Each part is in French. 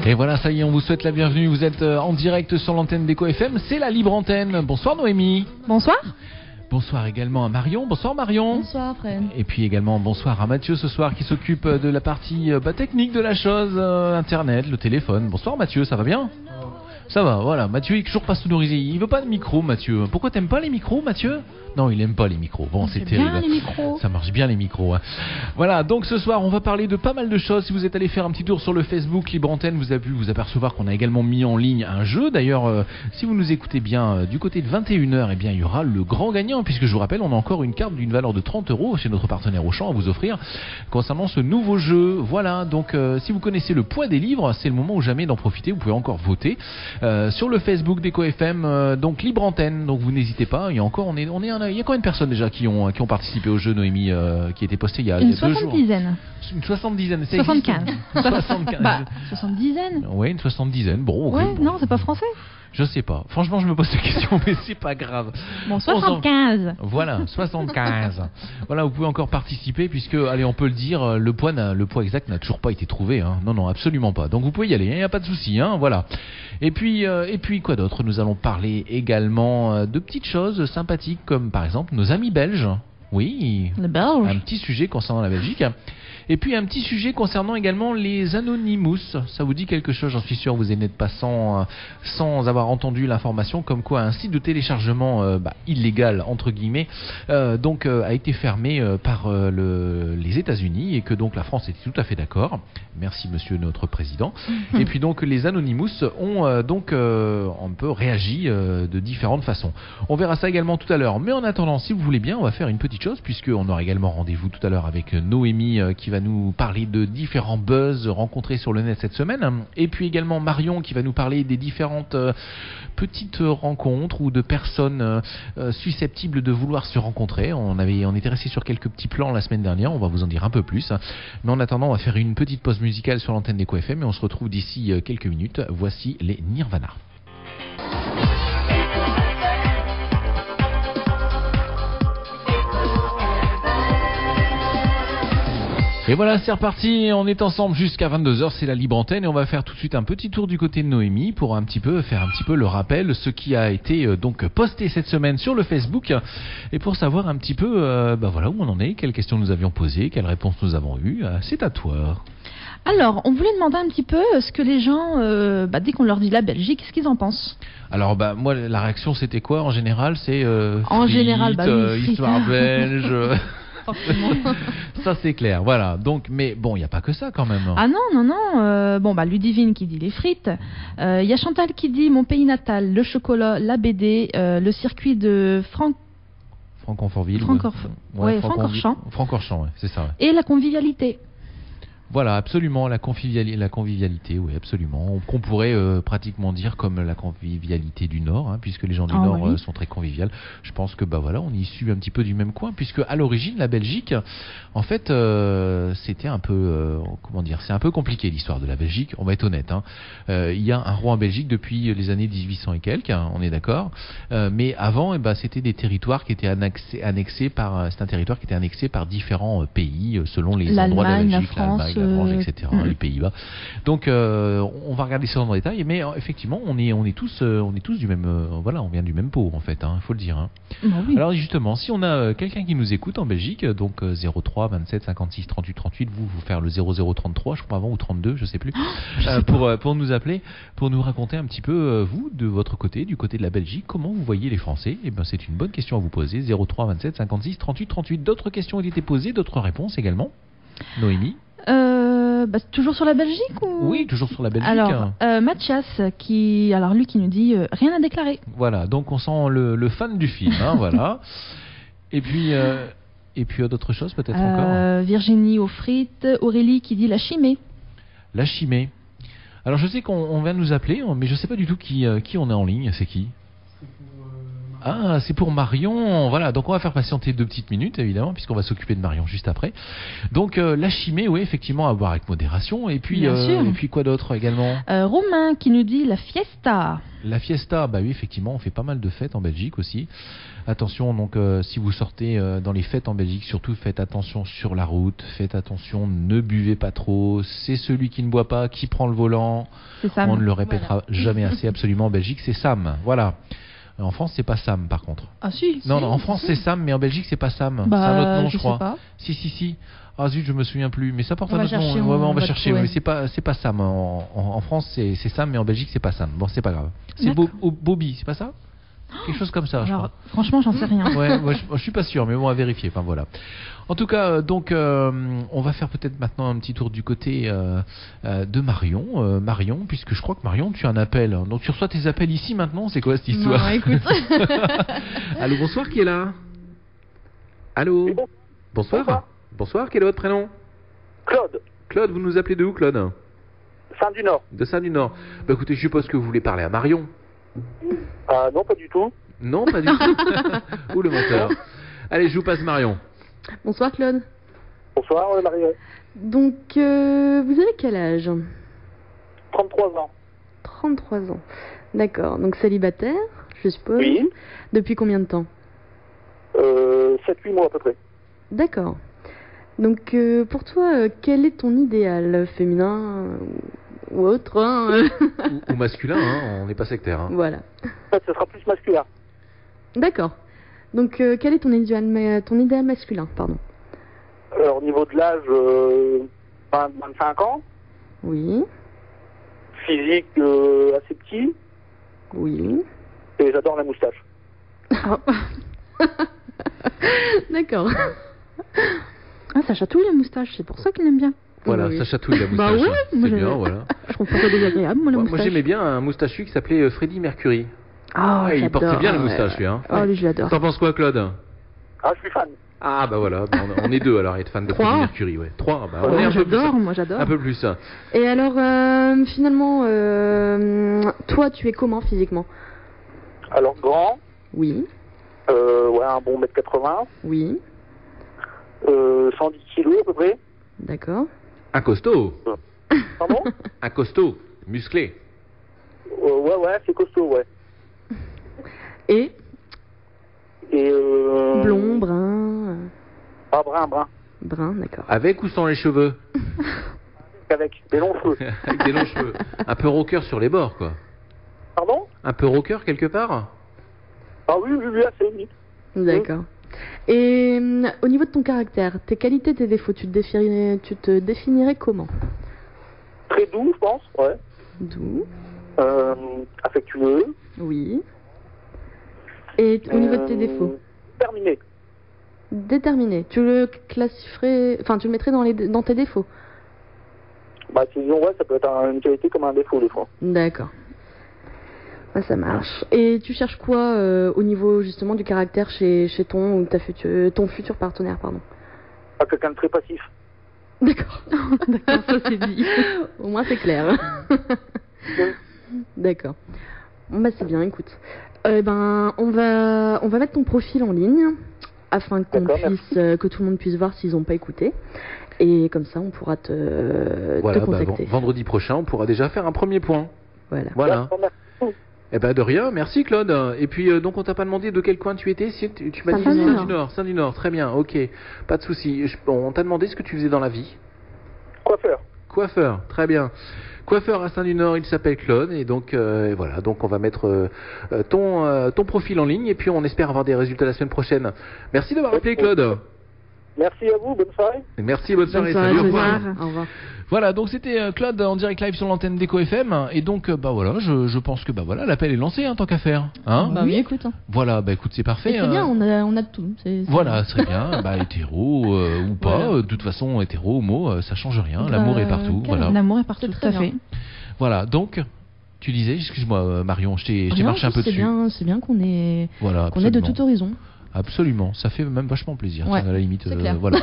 Et voilà, ça y est, on vous souhaite la bienvenue. Vous êtes en direct sur l'antenne d'Eco FM. C'est la libre antenne. Bonsoir Noémie. Bonsoir. Bonsoir également à Marion. Bonsoir Marion. Bonsoir Fred. Et puis également bonsoir à Mathieu ce soir qui s'occupe de la partie technique de la chose, Internet, le téléphone. Bonsoir Mathieu, ça va bien ? Ça va, voilà. Mathieu il est toujours pas sonorisé. Il veut pas de micro, Mathieu. Pourquoi t'aimes pas les micros, Mathieu ? Non, il aime pas les micros. Bon, c'est terrible. Bien les micros. Ça marche bien les micros. Hein. Voilà, donc ce soir, on va parler de pas mal de choses. Si vous êtes allé faire un petit tour sur le Facebook Libre Antenne, vous avez pu vous apercevoir qu'on a également mis en ligne un jeu. D'ailleurs, si vous nous écoutez bien, du côté de 21h, eh bien, il y aura le grand gagnant, puisque je vous rappelle, on a encore une carte d'une valeur de 30 € chez notre partenaire Auchan à vous offrir concernant ce nouveau jeu. Voilà, donc si vous connaissez le poids des livres, c'est le moment ou jamais d'en profiter. Vous pouvez encore voter sur le Facebook d'Eco FM, donc Libre Antenne. Donc vous n'hésitez pas. Il y a encore, il y a combien de personnes déjà qui ont participé au jeu, Noémie, qui a été posté il y a 2 jours? Une soixante-dizaine. 75. 75. Bah, 70. Oui, une 70. Bon, ouais, okay, non, c'est pas français. Je sais pas. Franchement, je me pose cette question, mais c'est pas grave. Bon, 75. Voilà, 75. Voilà, vous pouvez encore participer puisque, allez, on peut le dire, le poids exact n'a toujours pas été trouvé. Hein. Non, absolument pas. Donc vous pouvez y aller, il n'y a pas de souci. Hein, voilà. Et puis quoi d'autre ? Nous allons parler également de petites choses sympathiques comme par exemple nos amis belges. Oui, le Belge. Un petit sujet concernant la Belgique. Et puis un petit sujet concernant également les Anonymous. Ça vous dit quelque chose, j'en suis sûr, vous n'êtes pas sans avoir entendu l'information comme quoi un site de téléchargement illégal, entre guillemets, a été fermé par les États-Unis et que donc la France était tout à fait d'accord. Merci monsieur notre président. Et puis donc les Anonymous ont un peu réagi de différentes façons. On verra ça également tout à l'heure. Mais en attendant, si vous voulez bien, on va faire une petite chose puisqu'on aura également rendez-vous tout à l'heure avec Noémie qui va nous parler de différents buzz rencontrés sur le net cette semaine, et puis également Marion qui va nous parler des différentes petites rencontres ou de personnes susceptibles de vouloir se rencontrer. On était resté sur quelques petits plans la semaine dernière, on va vous en dire un peu plus, mais en attendant on va faire une petite pause musicale sur l'antenne d'Eco FM et on se retrouve d'ici quelques minutes. Voici les Nirvana. Et voilà, c'est reparti, on est ensemble jusqu'à 22h, c'est la libre antenne et on va faire tout de suite un petit tour du côté de Noémie pour faire un petit peu le rappel, ce qui a été donc posté cette semaine sur le Facebook et pour savoir un petit peu voilà où on en est, quelles questions nous avions posées, quelles réponses nous avons eues, c'est à toi. Alors, on voulait demander un petit peu ce que les gens, dès qu'on leur dit la Belgique, qu'est-ce qu'ils en pensent ? Alors, moi, la réaction c'était quoi en général ? C'est histoire belge... Ça c'est clair, voilà. Donc, mais bon, il n'y a pas que ça quand même. Ah non. Ludivine qui dit les frites. Il y a Chantal qui dit mon pays natal, le chocolat, la BD, le circuit de Francorchamps. Francorchamps, ouais, c'est ça. Ouais. Et la convivialité. Voilà, absolument, la convivialité, oui, absolument. Qu'on pourrait pratiquement dire comme la convivialité du Nord, puisque les gens du Nord sont très conviviales. Je pense que on est issus un petit peu du même coin, puisque à l'origine, la Belgique, en fait, c'était un peu, c'est un peu compliqué l'histoire de la Belgique, on va être honnête. Il y a un roi en Belgique depuis les années 1800 et quelques, on est d'accord. Mais avant, c'était des territoires qui étaient annexés par différents pays, selon les endroits de la Belgique, l'Allemagne, la France, etc., les Pays-Bas. Donc, on va regarder ça dans le détail, mais effectivement, on est tous du même, on vient du même pot en fait, il faut le dire. Oui. Alors justement, si on a quelqu'un qui nous écoute en Belgique, donc 03 27 56 38 38, vous faire le 0033, je crois avant ou 32, je sais plus, pour nous appeler, pour nous raconter un petit peu vous de votre côté, du côté de la Belgique, comment vous voyez les Français. Et c'est une bonne question à vous poser. 03 27 56 38 38. D'autres questions ont été posées, d'autres réponses également. Noémie. Toujours sur la Belgique ou... Oui, toujours sur la Belgique. Alors, Mathias, qui nous dit rien à déclarer. Voilà, donc on sent le fan du film, voilà. Et puis d'autres choses peut-être encore. Virginie aux frites, Aurélie qui dit la chimée. La chimée. Alors je sais qu'on vient de nous appeler, mais je sais pas du tout qui on est en ligne, c'est qui ? C'est pour Ah, c'est pour Marion. Voilà, donc on va faire patienter 2 petites minutes, évidemment, puisqu'on va s'occuper de Marion juste après. Donc la chimée, oui, effectivement, à boire avec modération. Et puis, Bien sûr. et puis quoi d'autre également? Romain qui nous dit la fiesta. La fiesta, bah oui, effectivement, on fait pas mal de fêtes en Belgique aussi. Attention, donc si vous sortez dans les fêtes en Belgique, surtout faites attention sur la route, faites attention, ne buvez pas trop. C'est celui qui ne boit pas qui prend le volant. C'est Sam. On ne le répétera jamais assez, absolument. En Belgique, c'est Sam. Voilà. En France, c'est pas Sam, par contre. Ah si. Non, si, non, en France, si. c'est Sam, mais en Belgique, c'est pas Sam. Bah, c'est un autre nom, je sais crois. pas. Si. Ah zut, je me souviens plus. Mais ça porte On un va autre nom. chercher, Ouais, on va va chercher. trouver. Mais c'est pas Sam. En France, c'est Sam, mais en Belgique, c'est pas Sam. Bon, c'est pas grave. C'est D'accord. Bobby, c'est pas ça? Quelque chose comme ça, je Alors, crois. franchement, j'en sais rien. Ouais, moi, je suis pas sûr, mais bon, à vérifier. Enfin voilà. En tout cas, donc, on va faire peut-être maintenant un petit tour du côté de Marion. Marion, puisque je crois que Marion, tu as un appel. Donc tu reçois tes appels ici maintenant. C'est quoi cette histoire? Non, écoute. Allô, bonsoir, qui est là? Allô? Bonsoir. Bonsoir, quel est votre prénom? Claude, Claude, vous nous appelez de où, Claude? Saint-du-Nord. De Saint-du-Nord. Bah écoutez, je suppose que vous voulez parler à Marion. Ah non, pas du tout. Non, pas du tout. Ou le menteur. Allez, je vous passe Marion. Bonsoir Claude. Bonsoir, Marie. Donc, vous avez quel âge? 33 ans. 33 ans. D'accord. Donc célibataire, je suppose. Oui. Depuis combien de temps? 7-8 mois à peu près. D'accord. Donc, pour toi, quel est ton idéal féminin ou autre hein Ou masculin, hein, on n'est pas sectaire. Hein. Voilà. En fait, ce sera plus masculin. D'accord. Donc, quel est ton idéal masculin, pardon? Au niveau de l'âge, 25 ans. Oui. Physique assez petit. Oui. Et j'adore la moustache. Ah. D'accord. Ah, ça chatouille la moustache, c'est pour ça qu'il aime bien. Voilà, Oui. ça chatouille la Bah moustache. ouais, hein. moi C'est bien, j'aime- voilà. Je trouve pas ça désagréable, moi, la Moi, moustache. j'aimais bien un moustachu qui s'appelait Freddie Mercury. Ah, il portait j'adore, bien la ouais. moustache, lui. Hein. Oh, lui, je l'adore. T'en penses quoi, Claude? Ah, je suis fan. Ah, bah voilà, bah, on est deux alors à être fan de Trois. Freddie Mercury. Ouais. 3, bah on Ouais, est un peu plus. j'adore, moi j'adore. Un peu plus. Et alors, finalement, toi, tu es comment physiquement? Alors, grand. Oui, Ouais, un bon 1m80. oui, 110 kilos à peu près. d'accord. Un costaud. Pardon? Un costaud. Musclé. Ouais, c'est costaud, ouais. Et Et blond, brun, Ah, brun. brun, d'accord. Avec ou sans les cheveux? Avec des longs cheveux. Avec des longs cheveux. Un peu rocker sur les bords, quoi. Pardon? Un peu rocker quelque part? Ah oui, assez vite. D'accord. Et au niveau de ton caractère, tes qualités, tes défauts, tu te définirais comment? Très doux, je pense, ouais. Doux, Affectueux. oui. Et au niveau de tes défauts? Terminé. Déterminé. Tu le classifierais, enfin, tu le mettrais dans tes défauts? Bah, sinon, ouais, ça peut être une qualité comme un défaut, des fois. D'accord. Ah, ça marche. Et tu cherches quoi au niveau justement du caractère chez ton ou ton futur partenaire, pardon? Pas quelqu'un de très passif. D'accord. D'accord, ça c'est dit. Au moins c'est clair. D'accord. Bon, bah c'est bien, écoute. On va mettre ton profil en ligne afin qu'on D'accord, puisse que tout le monde puisse voir s'ils n'ont pas écouté. Et comme ça, on pourra te Voilà, contacter. vendredi prochain, on pourra déjà faire un premier point. Voilà. Voilà. D'accord, merci. Eh ben de rien, merci Claude. Et puis donc on t'a pas demandé de quel coin tu étais, si tu m'as dit Saint-du-Nord. Saint-du-Nord, très bien, ok, pas de souci. On t'a demandé ce que tu faisais dans la vie. Coiffeur. Coiffeur, très bien. Coiffeur à Saint-du-Nord, il s'appelle Claude et donc voilà, donc on va mettre ton profil en ligne et puis on espère avoir des résultats la semaine prochaine. Merci d'avoir appelé Claude. Merci à vous, bonne soirée. Merci, bonne soirée, Bonne soirée, salut, au au revoir. revoir. Au revoir. Voilà, donc c'était Claude en direct live sur l'antenne d'Eco FM et donc bah voilà, je pense que bah voilà, l'appel est lancé tant qu'à faire, hein. Bah oui, écoute. Hein. Voilà, bah écoute, c'est parfait. Et très bien, on a de tout. Voilà, c'est bien, bah hétéro ou pas, Voilà. de toute façon hétéro, homo, ça change rien, l'amour est partout, voilà. L'amour est partout, C'est tout très à bien. fait. Voilà, donc tu disais, excuse-moi Marion, je t'ai Rien, marché un peu c'est dessus. bien qu'on est Voilà, de absolument. tout horizon. absolument. Ça fait même vachement plaisir. Ouais, tiens, à la limite, c'est clair. voilà.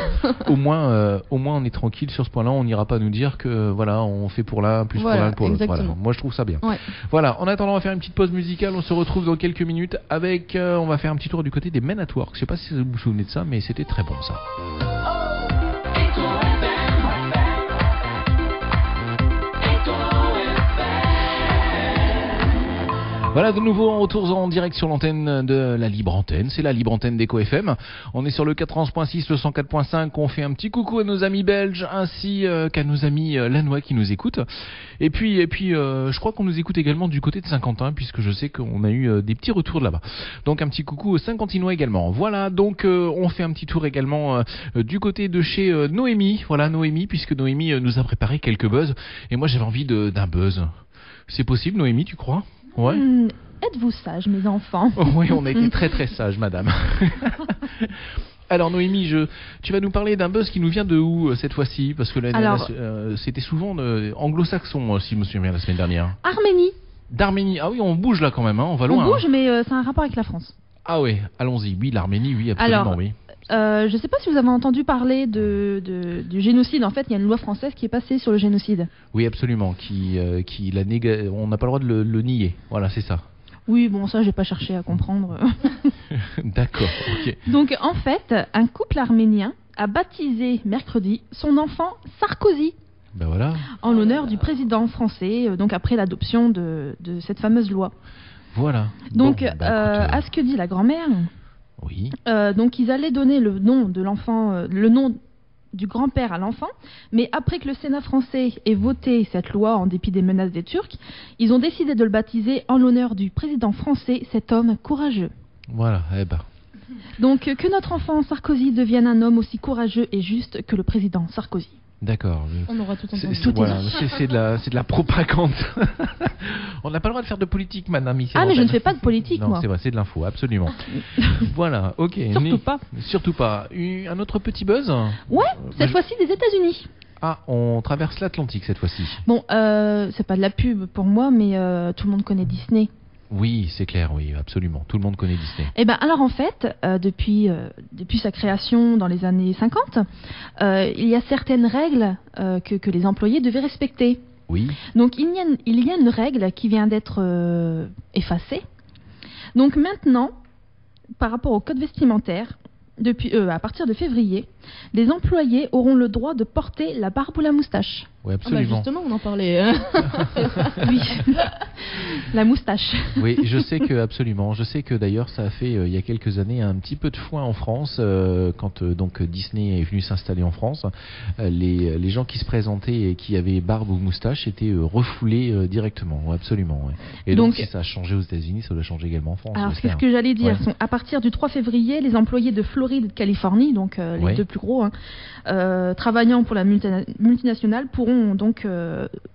au moins, on est tranquille sur ce point-là. On n'ira pas nous dire que voilà, on fait pour l'un plus Voilà, pour l'un pour l'autre. exactement. Voilà. Moi, je trouve ça bien. Ouais. Voilà. En attendant, on va faire une petite pause musicale. On se retrouve dans quelques minutes avec. On va faire un petit tour du côté des Men at Work. Je sais pas si vous vous souvenez de ça, mais c'était très bon ça. Voilà, de nouveau en retour en direct sur l'antenne de la Libre Antenne. C'est la Libre Antenne d'Eco FM. On est sur le 91.6, le 104.5. On fait un petit coucou à nos amis belges ainsi qu'à nos amis lannois qui nous écoutent. Et puis, je crois qu'on nous écoute également du côté de Saint-Quentin puisque je sais qu'on a eu des petits retours de là-bas. Donc un petit coucou aux Saint-Quentinois également. Voilà, donc on fait un petit tour également du côté de chez Noémie. Voilà, Noémie, puisque Noémie nous a préparé quelques buzz. Et moi j'avais envie d'un buzz. C'est possible, Noémie, tu crois ? Ouais. Êtes-vous sage, mes enfants? Oui, on a été très très sages, madame. Alors Noémie, tu vas nous parler d'un buzz qui nous vient de où cette fois-ci? Parce que c'était souvent anglo-saxon, si je me souviens bien, la semaine dernière. Arménie. D'Arménie. Ah oui, on bouge là quand même, hein, on va loin. On bouge, mais c'est un rapport avec la France. Ah oui, allons-y. Oui, l'Arménie, oui, absolument, Alors, oui. Je ne sais pas si vous avez entendu parler du génocide. En fait, il y a une loi française qui est passée sur le génocide. Oui, absolument. On n'a pas le droit de le nier. Voilà, c'est ça. Oui, bon, ça, j'ai pas cherché à comprendre. D'accord, ok. Donc, en fait, un couple arménien a baptisé mercredi son enfant Sarkozy. Ben voilà. En l'honneur du président français, donc après l'adoption de cette fameuse loi. Voilà. Donc, écoute, à ce que dit la grand-mère. Oui. Donc ils allaient donner le nom de l'enfant, le nom du grand-père à l'enfant, mais après que le Sénat français ait voté cette loi en dépit des menaces des Turcs, ils ont décidé de le baptiser en l'honneur du président français, cet homme courageux. Voilà, eh ben. Donc que notre enfant Sarkozy devienne un homme aussi courageux et juste que le président Sarkozy. D'accord. On aura tout entendu. Voilà, c'est de la propagande. On n'a pas le droit de faire de politique, madame. Ici, mais je ne fais pas de politique, non, moi. c'est vrai, c'est de l'info, absolument. Voilà, ok. Surtout pas. Surtout pas. Un autre petit buzz? Ouais, cette fois-ci des États-Unis. Ah, on traverse l'Atlantique cette fois-ci. Bon, c'est pas de la pub pour moi, mais tout le monde connaît Disney. Oui, c'est clair, oui, absolument. Tout le monde connaît Disney. Eh ben, alors en fait, depuis sa création dans les années 50, il y a certaines règles que les employés devaient respecter. Oui. Donc il y a une règle qui vient d'être effacée. Donc maintenant, par rapport au code vestimentaire, à partir de février, les employés auront le droit de porter la barbe ou la moustache. Oui, absolument. Justement, on en parlait. Oui, la moustache. Oui, je sais que d'ailleurs ça a fait il y a quelques années un petit peu de foin en France quand donc Disney est venu s'installer en France. Les gens qui se présentaient et qui avaient barbe ou moustache étaient refoulés directement. Ouais, absolument. Ouais. Et donc si ça a changé aux États-Unis, ça doit changer également en France. Alors c'est ce que j'allais dire. Ouais. À partir du 3 février, les employés de Floride et de Californie, donc les deux plus gros, travaillant pour la multinationale, pourront donc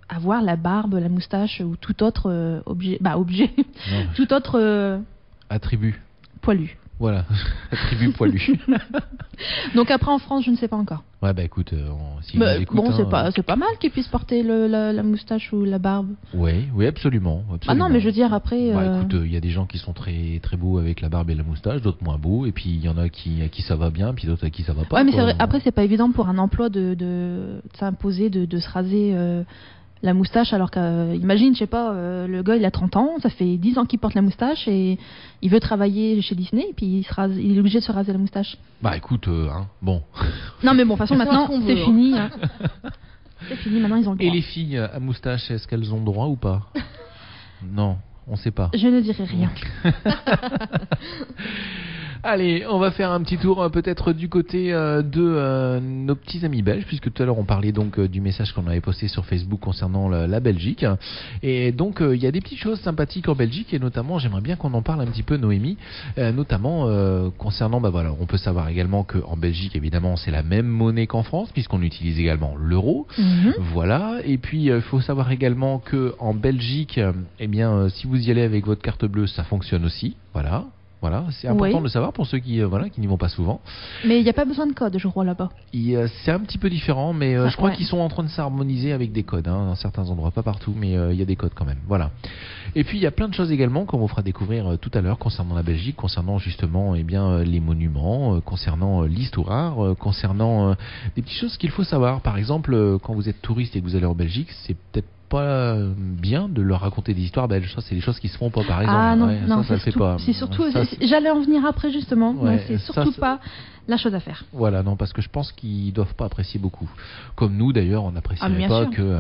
avoir la barbe, la moustache ou tout autre objet, tout autre attribut poilu. Voilà, attribut poilu. Donc après en France, je ne sais pas encore. Ouais, bah écoute, si bah, vous écoutez, c'est pas mal qu'ils puissent porter la moustache ou la barbe. Oui, absolument. Ah non, mais je veux dire après. Bah écoute, il y a des gens qui sont très très beaux avec la barbe et la moustache, d'autres moins beaux, et puis il y en a à qui ça va bien, puis d'autres à qui ça va pas. Ouais, mais c'est vrai, après c'est pas évident pour un emploi de s'imposer de se raser la moustache, alors qu'imagine, je sais pas, le gars il a 30 ans, ça fait 10 ans qu'il porte la moustache et il veut travailler chez Disney et puis il est obligé de se raser la moustache. Bah écoute, bon. Non mais bon, de toute façon maintenant c'est fini. Hein. C'est fini, maintenant ils ont le droit. Et les filles à moustache, est-ce qu'elles ont droit ou pas? Non, on sait pas. Je ne dirai rien. Allez, on va faire un petit tour peut-être du côté de nos petits amis belges, puisque tout à l'heure on parlait donc du message qu'on avait posté sur Facebook concernant la Belgique. Et donc il y a des petites choses sympathiques en Belgique, et notamment j'aimerais bien qu'on en parle un petit peu, Noémie, notamment concernant, voilà, on peut savoir également qu'en Belgique évidemment c'est la même monnaie qu'en France, puisqu'on utilise également l'euro. Voilà, et puis il faut savoir également qu'en Belgique, si vous y allez avec votre carte bleue, ça fonctionne aussi, voilà. Voilà, c'est important Oui. de le savoir pour ceux qui n'y vont pas souvent. Mais il n'y a pas besoin de code, je crois, là-bas. C'est un petit peu différent, mais je crois Ouais. qu'ils sont en train de s'harmoniser avec des codes, dans certains endroits, pas partout, mais il y a des codes quand même. Voilà. Et puis il y a plein de choses également qu'on vous fera découvrir tout à l'heure concernant la Belgique, concernant justement les monuments, concernant l'histoire, concernant des petites choses qu'il faut savoir. Par exemple, quand vous êtes touriste et que vous allez en Belgique, c'est peut-être pas bien de leur raconter des histoires belges. Ça, c'est des choses qui se font pas, par exemple. Ah non, Ouais, non, ça le fait surtout, pas. c'est surtout, Ça, j'allais en venir après justement. Ouais, Non, c'est ça, surtout c'est- pas la chose à faire. Voilà, non, parce que je pense qu'ils doivent pas apprécier beaucoup. Comme nous, d'ailleurs, on n'apprécierait bien pas sûr. que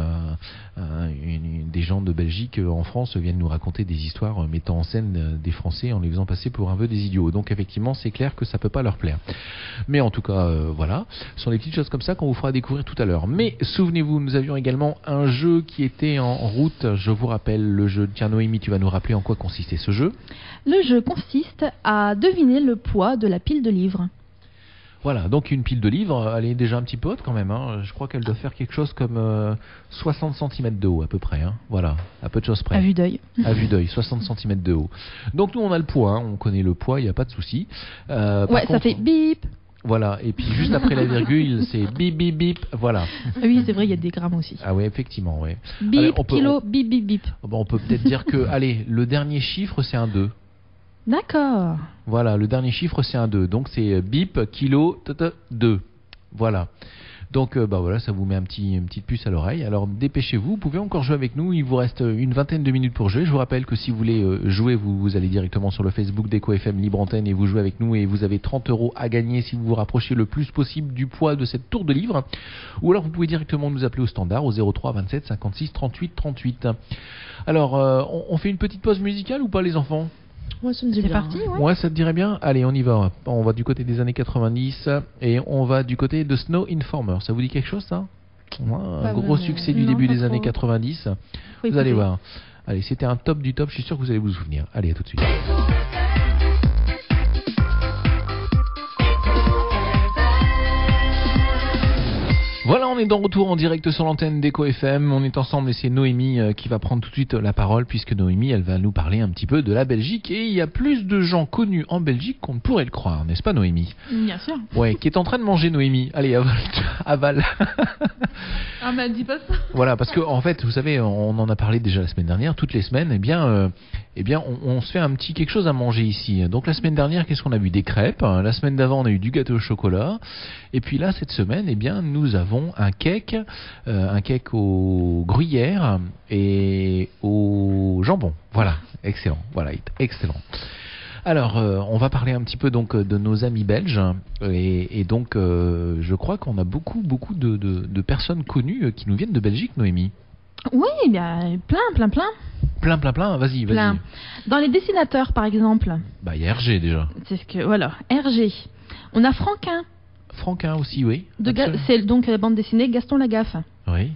des gens de Belgique en France viennent nous raconter des histoires mettant en scène des Français en les faisant passer pour un peu des idiots. Donc, effectivement, c'est clair que ça peut pas leur plaire. Mais en tout cas, voilà, ce sont des petites choses comme ça qu'on vous fera découvrir tout à l'heure. Mais souvenez-vous, nous avions également un jeu qui était en route. Je vous rappelle le jeu. Tiens, Noémie, tu vas nous rappeler en quoi consistait ce jeu. Le jeu consiste à deviner le poids de la pile de livres. Voilà, donc une pile de livres, elle est déjà un petit peu haute quand même. Je crois qu'elle doit faire quelque chose comme 60 cm de haut à peu près. Voilà, à peu de choses près. À vue d'œil. À vue d'œil, 60 cm de haut. Donc nous on a le poids, on connaît le poids, il n'y a pas de souci. Par Ouais, ça contre, fait bip. Voilà, et puis juste après la virgule, c'est bip bip bip, voilà. Ah oui, c'est vrai, il y a des grammes aussi. Ah ouais, effectivement, ouais. Bip, Allez, on peut- kilo, bip, bip, bip. On peut peut-être dire que, allez, le dernier chiffre c'est un 2. D'accord. Voilà, le dernier chiffre c'est un 2. Donc c'est bip, kilo, 2. Voilà. Donc voilà, ça vous met une petite puce à l'oreille. Alors dépêchez-vous, vous pouvez encore jouer avec nous. Il vous reste une vingtaine de minutes pour jouer. Je vous rappelle que si vous voulez jouer, vous allez directement sur le Facebook d'Eco FM Libre Antenne et vous jouez avec nous et vous avez 30 € à gagner si vous vous rapprochez le plus possible du poids de cette tour de livre. Ou alors vous pouvez directement nous appeler au standard au 03 27 56 38 38. Alors on fait une petite pause musicale ou pas les enfants ? Ouais, ça me dit C'est bien. parti, ouais. Ouais, ça te dirait bien? Allez, on y va. On va du côté des années 90 et on va du côté de Snow Informer. Ça vous dit quelque chose, ça? Ouais, un Pas gros vraiment. succès du Non, début pas des trop. années 90. Faut Vous écouter. allez voir. Allez, c'était un top du top. Je suis sûr que vous allez vous souvenir. Allez, à tout de suite. Voilà, on est de retour en direct sur l'antenne d'Eco FM. On est ensemble et c'est Noémie qui va prendre tout de suite la parole puisque Noémie, elle va nous parler un petit peu de la Belgique. Et il y a plus de gens connus en Belgique qu'on ne pourrait le croire, n'est-ce pas Noémie? Bien sûr. Ouais, qui est en train de manger Noémie. Allez, avale. Ah bah dis pas ça. Voilà, parce que en fait, vous savez, on en a parlé déjà la semaine dernière. Toutes les semaines, on se fait un petit quelque chose à manger ici. Donc la semaine dernière, qu'est-ce qu'on a vu? Des crêpes. La semaine d'avant, on a eu du gâteau au chocolat. Et puis là, cette semaine, nous avons un cake au gruyère et au jambon. Voilà, excellent. Voilà, excellent. Alors, on va parler un petit peu donc de nos amis belges et donc je crois qu'on a beaucoup de personnes connues qui nous viennent de Belgique, Noémie. Oui, bien plein. Plein. Vas-y. Plein. Dans les dessinateurs, par exemple, Bah, il y a Hergé déjà. c'est ce que voilà, Hergé. On a Franquin. Franquin aussi, oui. Absolument. C'est donc la bande dessinée Gaston Lagaffe. Oui.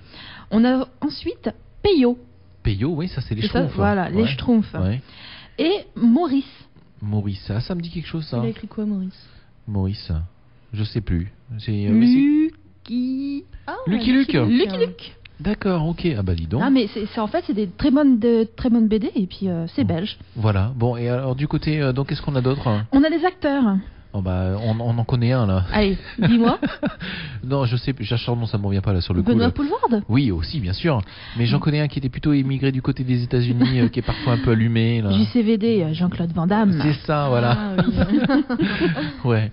On a ensuite Peyo. Peyo, oui, ça c'est les C'est ça, Schtroumpfs. voilà, les Schtroumpfs. Ouais. Et Maurice. Maurice, ça me dit quelque chose, ça. Il a écrit quoi, Maurice? Maurice, je sais plus. Mais c'est- Lucky. Ah, Lucky Luke. Lucky Luke. D'accord, ok. Ah bah dis donc. Ah mais en fait c'est des très bonnes BD et puis c'est belge. Voilà. Bon, et alors du côté, donc qu'est-ce qu'on a d'autre? On a des acteurs. Oh bah, on en connaît un là. Allez, dis-moi. Non, je sais, chercheur, non, ça me revient pas là sur le coup. Benoît là. Poulvord. Oui, aussi, bien sûr. Mais j'en connais un qui était plutôt émigré du côté des États-Unis, qui est parfois un peu allumé. Là. JCVD, Jean-Claude Van Damme. C'est ça, voilà. Ah, oui. Ouais,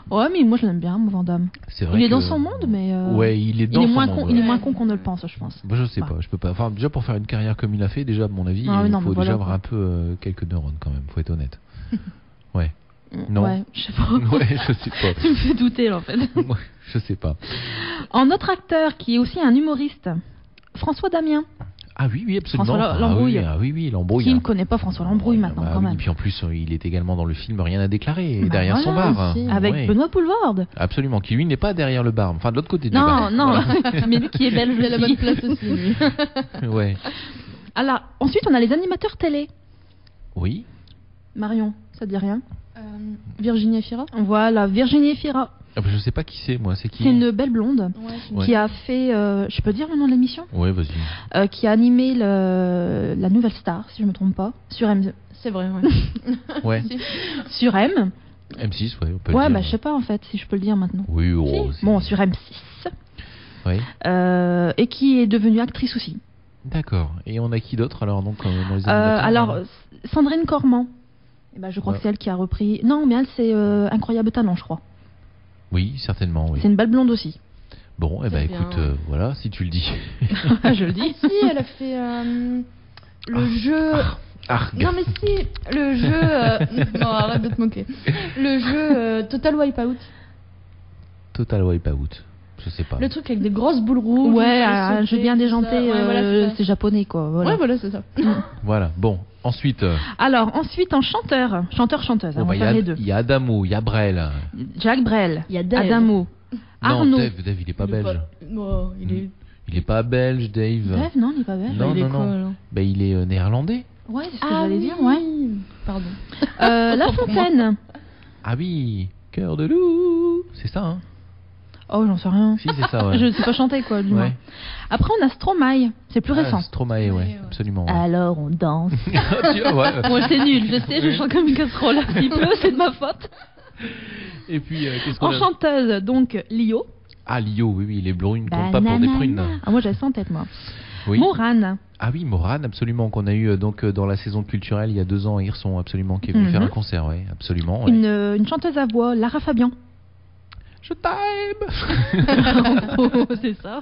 Ouais, mais moi je l'aime bien, mon Van Damme. c'est vrai. Il est que- dans son monde, mais Ouais, il est dans son moins monde. con, ouais. il est moins con qu'on ne le pense, je pense. Bah, je sais pas, je peux pas. Enfin, déjà pour faire une carrière comme il a fait, déjà à mon avis, Ah oui, il non, faut mais déjà voilà, avoir quoi. un peu quelques neurones quand même. Faut être honnête. Ouais. Non. Ouais, je sais pas. Ouais, je sais pas. Tu me fais douter là, en fait. Ouais, je sais pas. Un autre acteur qui est aussi un humoriste, François Damien. Ah oui, absolument. François Lambrouille. Oui, Lambrouille. Qui ne connaît pas François Lambrouille maintenant, Bah quand oui, même. Et puis en plus, il est également dans le film Rien à déclarer, Bah derrière son voilà, bar. aussi. Avec Ouais. Benoît Poulvord. Absolument, qui lui n'est pas derrière le bar, enfin de l'autre côté du bar. Non, Voilà. mais lui qui est belge, Il a la bonne aussi. place aussi, lui. Ouais. Alors, ensuite, on a les animateurs télé. Oui. Marion, ça te dit rien? Virginie Efira. Voilà, Virginie Efira. Ah bah, je sais pas qui c'est, moi. C'est qui? C'est une belle blonde Ouais. qui a fait. Je peux dire le nom de l'émission? Ouais, vas-y. Qui a animé la Nouvelle Star, si je me trompe pas, sur M. C'est vrai, ouais. Ouais. Sur M. M6, ouais, on peut le Ouais, dire. bah je sais pas en fait si je peux le dire maintenant. Oui, Si. Bon, sur M6. Oui. Et qui est devenue actrice aussi. D'accord. Et on a qui d'autre alors donc dans les animateurs, Alors, hein Sandrine Cormand. Eh ben, je crois Ouais. que c'est elle qui a repris. Non, mais elle, c'est Incroyable Talent, je crois. Oui, certainement, oui. C'est une belle blonde aussi. Bon, eh ben C'est bien. écoute, voilà, si tu le dis. Je le dis. Si, elle a fait le jeu. Non mais si, le jeu. Non, arrête de te moquer. Le jeu Total Wipeout. Total Wipeout. Je sais pas. Le truc avec des grosses boules rouges. Ouais, un un jeu bien déjanté, Ouais, voilà, c'est ça. c'est japonais, quoi. Voilà. Ouais, voilà, c'est ça. Voilà. Bon, ensuite, Alors, ensuite, en chanteur-chanteuse, bon, on bah, va faire les deux. il y a Adamo, il y a Brel. Jacques Brel, Il y a Dave. Adamo, Arnaud. Non, Dave, il est pas Il est belge. Non, il est. Il est pas belge, Dave. Dave, non, il n'est pas belge. Non, il est non, quoi, non. alors Ben, il est néerlandais. Ouais, c'est ce que Ah j'allais oui. dire, ouais. Pardon. La Autant pour Fontaine. Ah oui, cœur de loup. C'est ça, hein? Oh, j'en sais rien. Si, c'est ça, ouais. Je ne sais pas chanter, quoi, du moins. Ouais. Après, on a Stromae, c'est plus récent. Stromae, ouais, Ouais. absolument. Ouais. Alors, on danse. Tu vois, ouais. Moi, c'est nul, je sais, je chante comme une casserole. S'il pleut, c'est de ma faute. Et puis, qu'est-ce qu'on En a? chanteuse, donc, Lio. Ah, Lio, oui, oui, les brunes comptent pas pour des prunes. Ah, moi, j'avais ça en tête, moi. Oui. Morane. Ah oui, Morane, absolument, qu'on a eu donc dans la saison culturelle il y a 2 ans à Hirson, absolument, qui est venu Mhm. faire un concert, ouais, absolument. Ouais. Une chanteuse à voix, Lara Fabian. Je t'aime. En gros, c'est ça.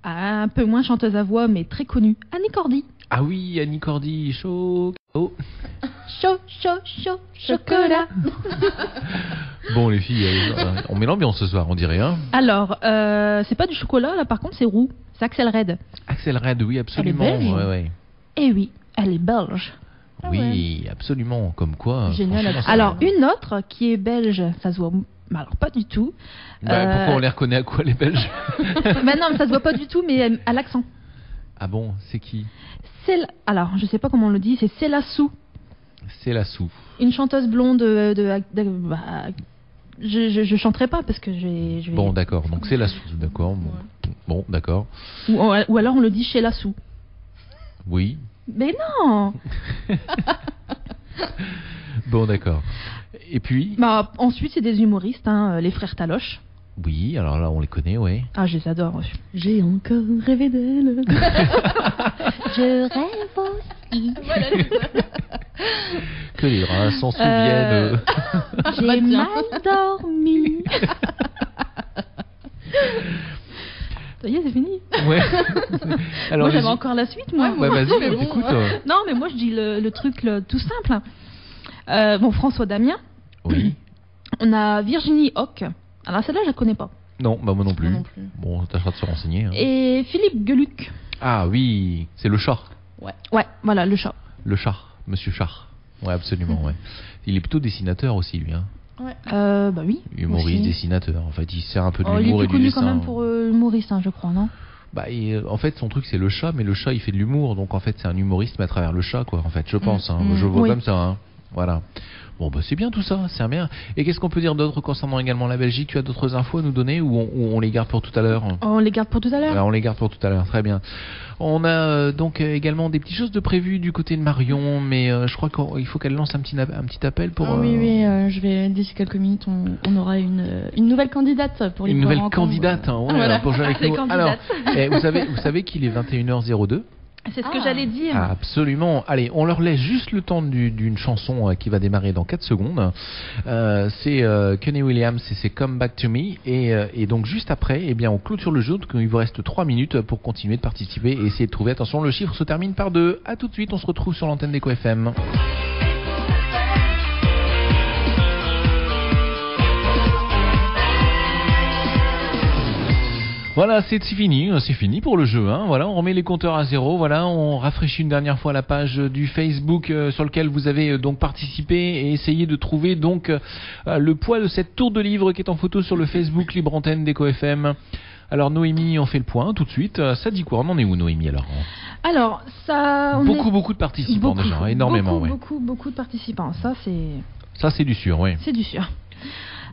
Un peu moins chanteuse à voix, mais très connue. Annie Cordy. Ah oui, Annie Cordy, chaud. Oh. Chaud, chocolat. Bon, les filles, on met l'ambiance ce soir, on dirait, hein. Alors, c'est pas du chocolat, là, par contre, c'est roux. C'est Axel Red. Axel Red, oui, absolument. Elle est belge. Ouais, ouais. Eh oui, elle est belge. Ah Oui, absolument, comme quoi. Génial, franchement, ça- Alors, une autre qui est belge, ça se voit. Mais alors, pas du tout. Bah, pourquoi on les reconnaît à quoi, les Belges? Bah non, mais ça se voit pas du tout, mais à l'accent. Ah bon, c'est qui? Alors, je sais pas comment on le dit, c'est Célassou. C'est la Sou. Une chanteuse blonde bah, je chanterai pas parce que je vais. Bon, d'accord, donc c'est la Sou, d'accord. Bon, d'accord. Ou alors on le dit chez Lassou. Oui. Mais non. Bon, d'accord. Et puis, Bah ensuite c'est des humoristes, hein, les frères Taloche. oui, alors là, on les connaît, ouais. Ah, je les adore. J'ai encore rêvé d'elle. Je rêve aussi. Que les rats s'en souviennent. J'ai Bah, tiens. mal dormi. Ça y est, c'est fini. Ouais. Alors, Moi j'avais les- encore la suite, moi. Ouais, vas-y, Mais bon, écoute. Non, mais moi je dis le truc tout simple. Bon, François Damien. Oui. On a Virginie Hoc. Alors celle-là, je la connais pas. Non, bah moi non plus. Moi non plus. Bon, tâchera de se renseigner. hein. Et Philippe Geluc. Ah oui, c'est le chat. Ouais, voilà, le chat. Le chat, Monsieur Chat. Ouais, absolument, ouais. Il est plutôt dessinateur aussi, lui. Hein. Bah oui. Humoriste, aussi. dessinateur. En fait, il sert un peu de Oh, il est l'humour et plus du connu dessin. quand même pour humoriste, hein, je crois, non? Bah, en fait, son truc, c'est le chat, mais le chat, il fait de l'humour. Donc, en fait, c'est un humoriste, mais à travers le chat, quoi. En fait, je pense. Hein. Je vois Oui. comme ça. Hein. Voilà. Bon, bah, c'est bien tout ça. C'est bien. Et qu'est-ce qu'on peut dire d'autre concernant également la Belgique? Tu as d'autres infos à nous donner ou on les garde pour tout à l'heure? On les garde pour tout à l'heure. Alors, on les garde pour tout à l'heure, très bien. On a donc également des petites choses de prévues du côté de Marion, mais je crois qu'il faut qu'elle lance un petit appel pour... Ah oui, je vais d'ici quelques minutes, on aura une nouvelle candidate pour les Une nouvelle parents, candidate hein, ouais, Voilà. pour jouer avec Les nous. Alors, candidates. vous savez qu'il est 21h02. C'est ce que j'allais dire. Ah, absolument. Allez, on leur laisse juste le temps d'une chanson qui va démarrer dans 4 secondes. C'est Kenny Williams et c'est Come Back to Me. Et donc juste après, eh bien, on clôture le jeu. Donc il vous reste 3 minutes pour continuer de participer et essayer de trouver. Attention, le chiffre se termine par 2. À tout de suite, on se retrouve sur l'antenne d'Eco FM. Voilà, c'est fini pour le jeu. Hein. Voilà, on remet les compteurs à zéro. Voilà, on rafraîchit une dernière fois la page du Facebook sur lequel vous avez donc participé et essayé de trouver donc le poids de cette tour de livre qui est en photo sur le Facebook Libre Antenne d'Eco FM. Alors Noémie, on fait le point tout de suite. Ça dit quoi? On en est où, Noémie, alors? Alors, ça... on est- Beaucoup de participants beaucoup, déjà, énormément. beaucoup de participants. Ça, c'est... Ça, c'est du sûr, oui. C'est du sûr.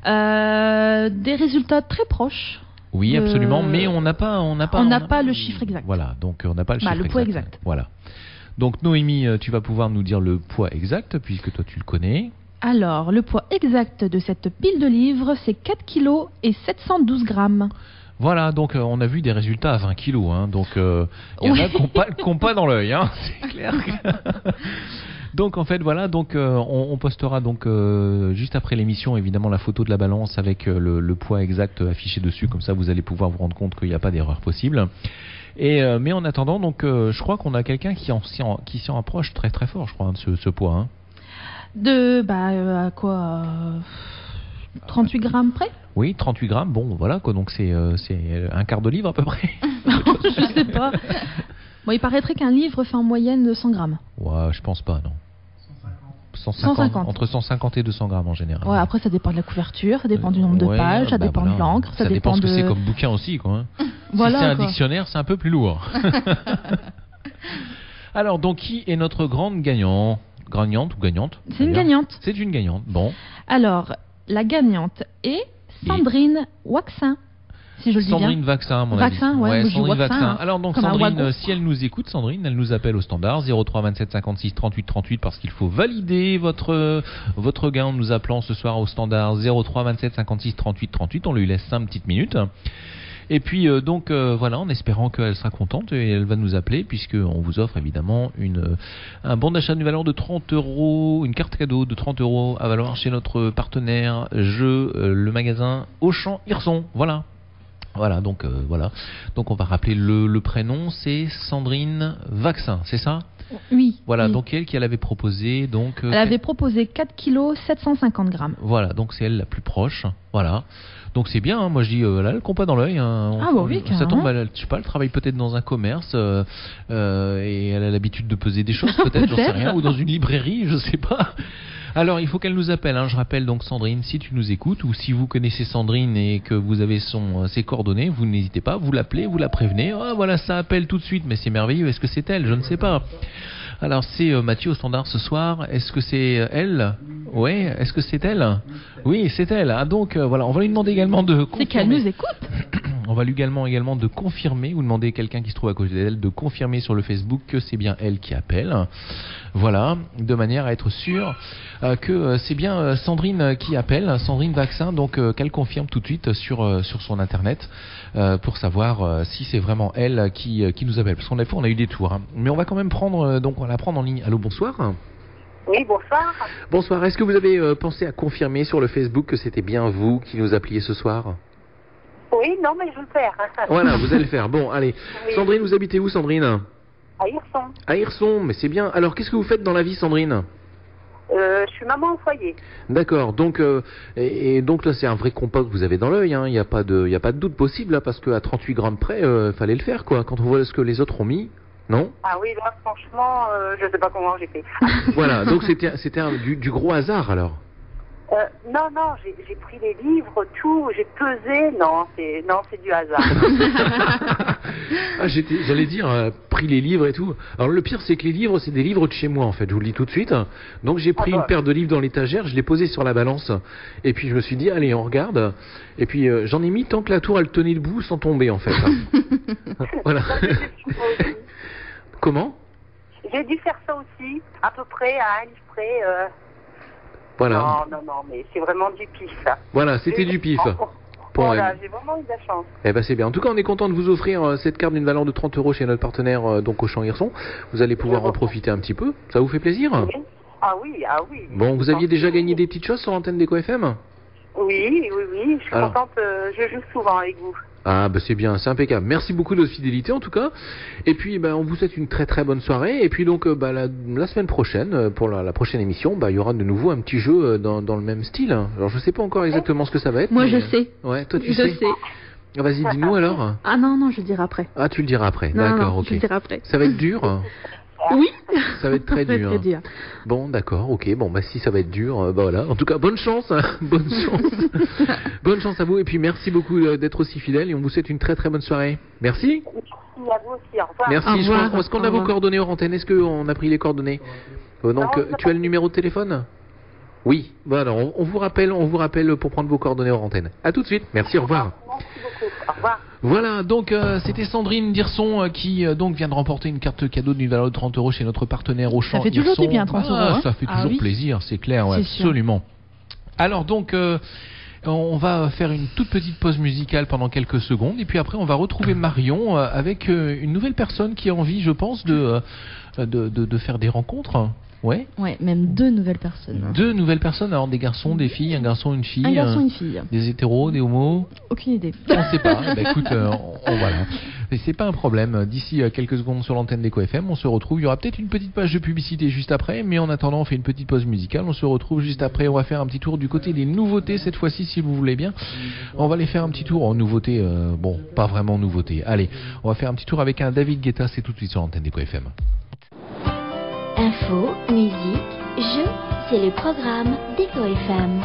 Des résultats très proches. Oui, absolument, mais on n'a pas le chiffre exact. Voilà, donc on n'a pas le chiffre le poids exact. Voilà. Donc Noémie, tu vas pouvoir nous dire le poids exact, puisque toi tu le connais. Alors, le poids exact de cette pile de livres, c'est 4 kg et 712 grammes. Voilà, donc on a vu des résultats à 20 kilos, hein, donc il y en a qui n'ont pas dans l'œil, hein, c'est clair. Donc en fait voilà, donc on postera donc juste après l'émission évidemment la photo de la balance avec le poids exact affiché dessus, comme ça vous allez pouvoir vous rendre compte qu'il n'y a pas d'erreur possible. Et mais en attendant donc je crois qu'on a quelqu'un qui s'en approche très très fort, je crois, de ce poids. Hein. À quoi 38 grammes près. Oui, 38 grammes, bon voilà quoi, donc c'est un quart de livre à peu près. Je sais pas. Bon, il paraîtrait qu'un livre fait en moyenne 100 grammes. Ouais, je pense pas, non. 150. Entre 150 et 200 grammes en général. Ouais, après ça dépend de la couverture, ça dépend du nombre de pages, ça dépend de l'encre, ça dépend ce que c'est comme bouquin aussi, quoi. Hein. Voilà, si c'est un dictionnaire, c'est un peu plus lourd. Alors, donc qui est notre grande gagnante ou gagnante? C'est une gagnante. C'est une gagnante, bon. Alors, la gagnante est Sandrine Waxin. Si je le dis Sandrine bien. Waxin, mon Vaccin, avis. ouais, Sandrine Waxin. Vaccin. Alors donc Sandrine, si elle nous écoute, Sandrine, elle nous appelle au standard 03 27 56 38 38 parce qu'il faut valider votre gain en nous appelant ce soir au standard 03 27 56 38 38. On lui laisse 5 petites minutes. Et puis voilà, en espérant qu'elle sera contente et elle va nous appeler puisqu'on vous offre évidemment un bon d'achat d'une valeur de 30 €, une carte cadeau de 30 € à valoir chez notre partenaire jeu, le magasin Auchan Hirson. Voilà, donc on va rappeler le prénom, c'est Sandrine Vaccin, c'est ça? Oui. Voilà, oui. donc elle avait proposé elle avait proposé 4 kg 750 grammes. Voilà, donc c'est elle la plus proche. Voilà. Donc c'est bien, hein, moi je dis là, elle compte pas dans l'œil. Hein, oui, ça tombe, je sais pas, elle travaille peut-être dans un commerce et elle a l'habitude de peser des choses, peut-être, j'en sais rien, ou dans une librairie, je sais pas. Alors, il faut qu'elle nous appelle. Hein. Je rappelle donc Sandrine, si tu nous écoutes ou si vous connaissez Sandrine et que vous avez ses coordonnées, vous n'hésitez pas, vous l'appelez, vous la prévenez. Oh, voilà, ça appelle tout de suite, mais c'est merveilleux. Est-ce que c'est elle? Je ne sais pas. Alors, c'est Mathieu au standard ce soir. Est-ce que c'est elle? Oui, est-ce que c'est elle? Oui, c'est elle. Ah, donc, voilà, on va lui demander également de confirmer. C'est qu'elle nous écoute. On va lui également de confirmer, ou demander à quelqu'un qui se trouve à côté d'elle de confirmer sur le Facebook que c'est bien elle qui appelle. Voilà, de manière à être sûr que c'est bien Sandrine qui appelle, Sandrine Vaccin, donc qu'elle confirme tout de suite sur son internet pour savoir si c'est vraiment elle qui nous appelle. Parce qu'on on a eu des tours. Hein. Mais on va quand même on va la prendre en ligne. Allô, bonsoir. Oui, bonsoir. Bonsoir, est-ce que vous avez pensé à confirmer sur le Facebook que c'était bien vous qui nous appeliez ce soir? Oui, non, mais je vais le faire. Voilà, vous allez le faire. Bon, allez. Oui. Sandrine, vous habitez où, Sandrine? À Hirson. À Hirson, mais c'est bien. Alors, qu'est-ce que vous faites dans la vie, Sandrine? Je suis maman au foyer. D'accord, donc donc là c'est un vrai compas que vous avez dans l'œil, hein. Il n'y a pas de doute possible là, parce qu'à 38 grammes près, fallait le faire quoi, quand on voit ce que les autres ont mis, non? Ah oui, là franchement, je sais pas comment j'ai fait. Voilà, donc c'était du gros hasard alors. Non, j'ai pris les livres, tout, j'ai pesé, c'est du hasard. Ah, j'allais dire, pris les livres et tout. Alors le pire c'est que les livres, c'est des livres de chez moi en fait, je vous le dis tout de suite. Donc j'ai pris une paire de livres dans l'étagère, je l'ai posé sur la balance, et puis je me suis dit, allez on regarde, et puis j'en ai mis tant que la tour elle tenait debout sans tomber en fait. Voilà. Comment? J'ai dû faire ça aussi, à peu près, à un livre près. Voilà. Non, mais c'est vraiment du pif. Ça. Voilà, c'était du pif. Voilà, j'ai vraiment eu de la chance. Eh ben c'est bien. En tout cas, on est content de vous offrir cette carte d'une valeur de 30 € chez notre partenaire donc Auchan Hirson. Vous allez pouvoir en profiter un petit peu. Ça vous fait plaisir? Oui. Ah oui. Bon, vous aviez déjà gagné des petites choses sur l'antenne d'Eco FM? Oui. Je suis contente. Je joue souvent avec vous. Ah bah c'est bien, c'est impeccable. Merci beaucoup de votre fidélité en tout cas. Et puis on vous souhaite une très très bonne soirée. Et puis donc la semaine prochaine, pour la prochaine émission, il y aura de nouveau un petit jeu dans le même style. Alors je sais pas encore exactement ce que ça va être. Moi je sais. Ouais, toi tu sais. Je sais. Vas-y, dis-nous alors. Ah non, je le dirai après. Ah, tu le diras après. D'accord, ok. Je le dirai après. Ça va être dur. Oui. Ça va être très dur. Très dur. Bon, d'accord, ok. Bon, si ça va être dur, voilà. En tout cas, bonne chance. Bonne chance. Bonne chance à vous. Et puis, merci beaucoup d'être aussi fidèle. Et on vous souhaite une très très bonne soirée. Merci. Merci à vous aussi. Au revoir. Merci. Au revoir. Est-ce qu'on a vos coordonnées hors antenne? Est-ce qu'on a pris les coordonnées? Donc, tu as le numéro de téléphone? Oui, bon alors on vous rappelle pour prendre vos coordonnées hors antenne. À tout de suite, merci, au revoir. Merci beaucoup. Au revoir. Voilà, donc c'était Sandrine Dirson qui donc vient de remporter une carte cadeau d'une valeur de 30 € chez notre partenaire Auchan. Ça fait toujours Hirson. du bien, 30 €. Hein. Ça fait toujours oui. plaisir, c'est clair, ouais, C'est absolument. Alors donc, on va faire une toute petite pause musicale pendant quelques secondes, et puis après on va retrouver Marion avec une nouvelle personne qui a envie, je pense, de faire des rencontres. Ouais. Ouais, même 2 nouvelles personnes. 2 nouvelles personnes, alors des garçons, des filles, un garçon, une fille. Un garçon, une fille. Des hétéros, des homos. Aucune idée. On ne sait pas. Eh ben, écoute, voilà. Mais c'est pas un problème. D'ici quelques secondes sur l'antenne d'Eco FM, on se retrouve. Il y aura peut-être une petite page de publicité juste après, mais en attendant, on fait une petite pause musicale. On se retrouve juste après. On va faire un petit tour du côté des nouveautés cette fois-ci, si vous voulez bien. On va aller faire un petit tour en nouveauté. Bon, pas vraiment nouveauté. Allez, on va faire un petit tour avec un David Guetta. C'est tout de suite sur l'antenne d'Eco FM. Info, musique, jeux, c'est le programme d'Eco FM.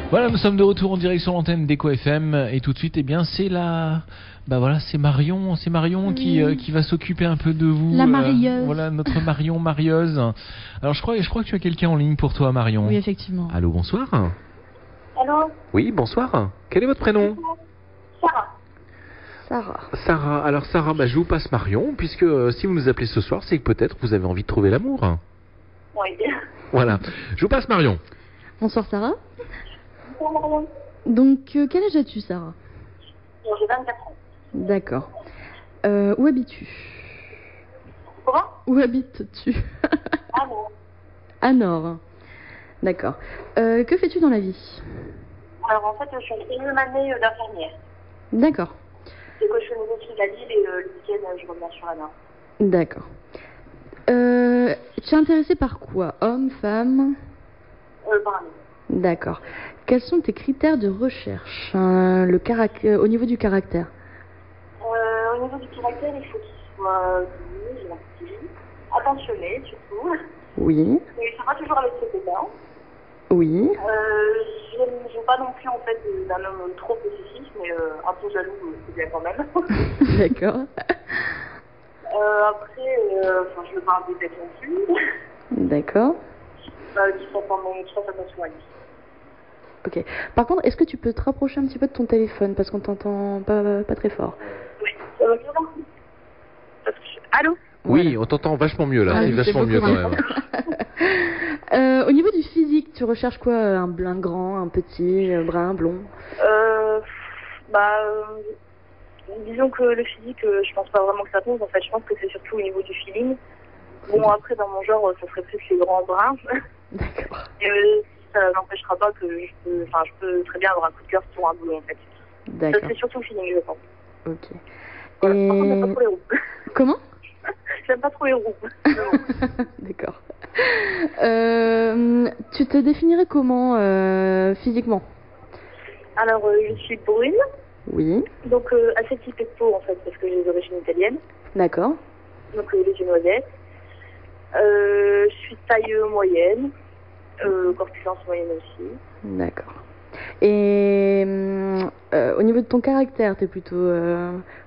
Voilà, nous sommes de retour en direct sur l'antenne d'Eco FM et tout de suite, eh bien, c'est c'est Marion qui va s'occuper un peu de vous. La marieuse. Voilà, notre Marion marieuse. Alors, je crois que tu as quelqu'un en ligne pour toi, Marion. Oui, effectivement. Allô, bonsoir. Allô? Oui, bonsoir. Quel est votre prénom? Sarah. Sarah. Alors, Sarah, je vous passe Marion, puisque si vous nous appelez ce soir, c'est que peut-être vous avez envie de trouver l'amour. Oui. Voilà. Je vous passe Marion. Bonsoir Sarah. Bonsoir, Marion. Donc, quel âge as-tu Sarah? J'ai 24 ans. D'accord. Où habites-tu? Comment? Où habites-tu? Ah non. À Nord. D'accord. Que fais-tu dans la vie? Alors en fait, je suis en 1e année d'infirmière. D'accord. C'est que je fais mes études à Lille et le week-end, je reviens sur la Nord. D'accord. Tu es intéressée par quoi? Homme, femme? Par année. D'accord. Quels sont tes critères de recherche au niveau du caractère? Au niveau du caractère, il faut qu'il soit gentil, attentionné surtout. Oui. Mais ça va toujours avec ses copains. Oui. J'aime pas non plus en fait d'un homme trop possessif, mais un peu jaloux, c'est bien quand même. D'accord. Après, je veux pas un bébé non plus. D'accord. Qui fasse attention à lui. Ok. Par contre, est-ce que tu peux te rapprocher un petit peu de ton téléphone parce qu'on t'entend pas très fort? Oui, ça va bien. Allô? Oui, on t'entend vachement mieux là. Ah, c'est vachement mieux quand même. Au niveau du physique, tu recherches quoi? Un grand, un petit, brun, blond? Disons que le physique, je pense pas vraiment que ça compte. En fait, je pense que c'est surtout au niveau du feeling. Bon, après, dans mon genre, ça serait plus les grands bruns. D'accord. Et ça n'empêchera pas que je peux très bien avoir un coup de cœur sur un boulot, en fait. D'accord. Ça, c'est surtout le feeling, je pense. Ok. Voilà. Par contre, j'aime pas trop les roues. Comment? J'aime pas trop les roues. D'accord. Tu te définirais comment physiquement? Alors, je suis brune. Oui. Donc, assez typée de peau, en fait, parce que j'ai des origines italiennes. D'accord. Donc, les yeux noisettes. Je suis taille moyenne. Corpulence moyenne aussi. D'accord. Et au niveau de ton caractère, t'es plutôt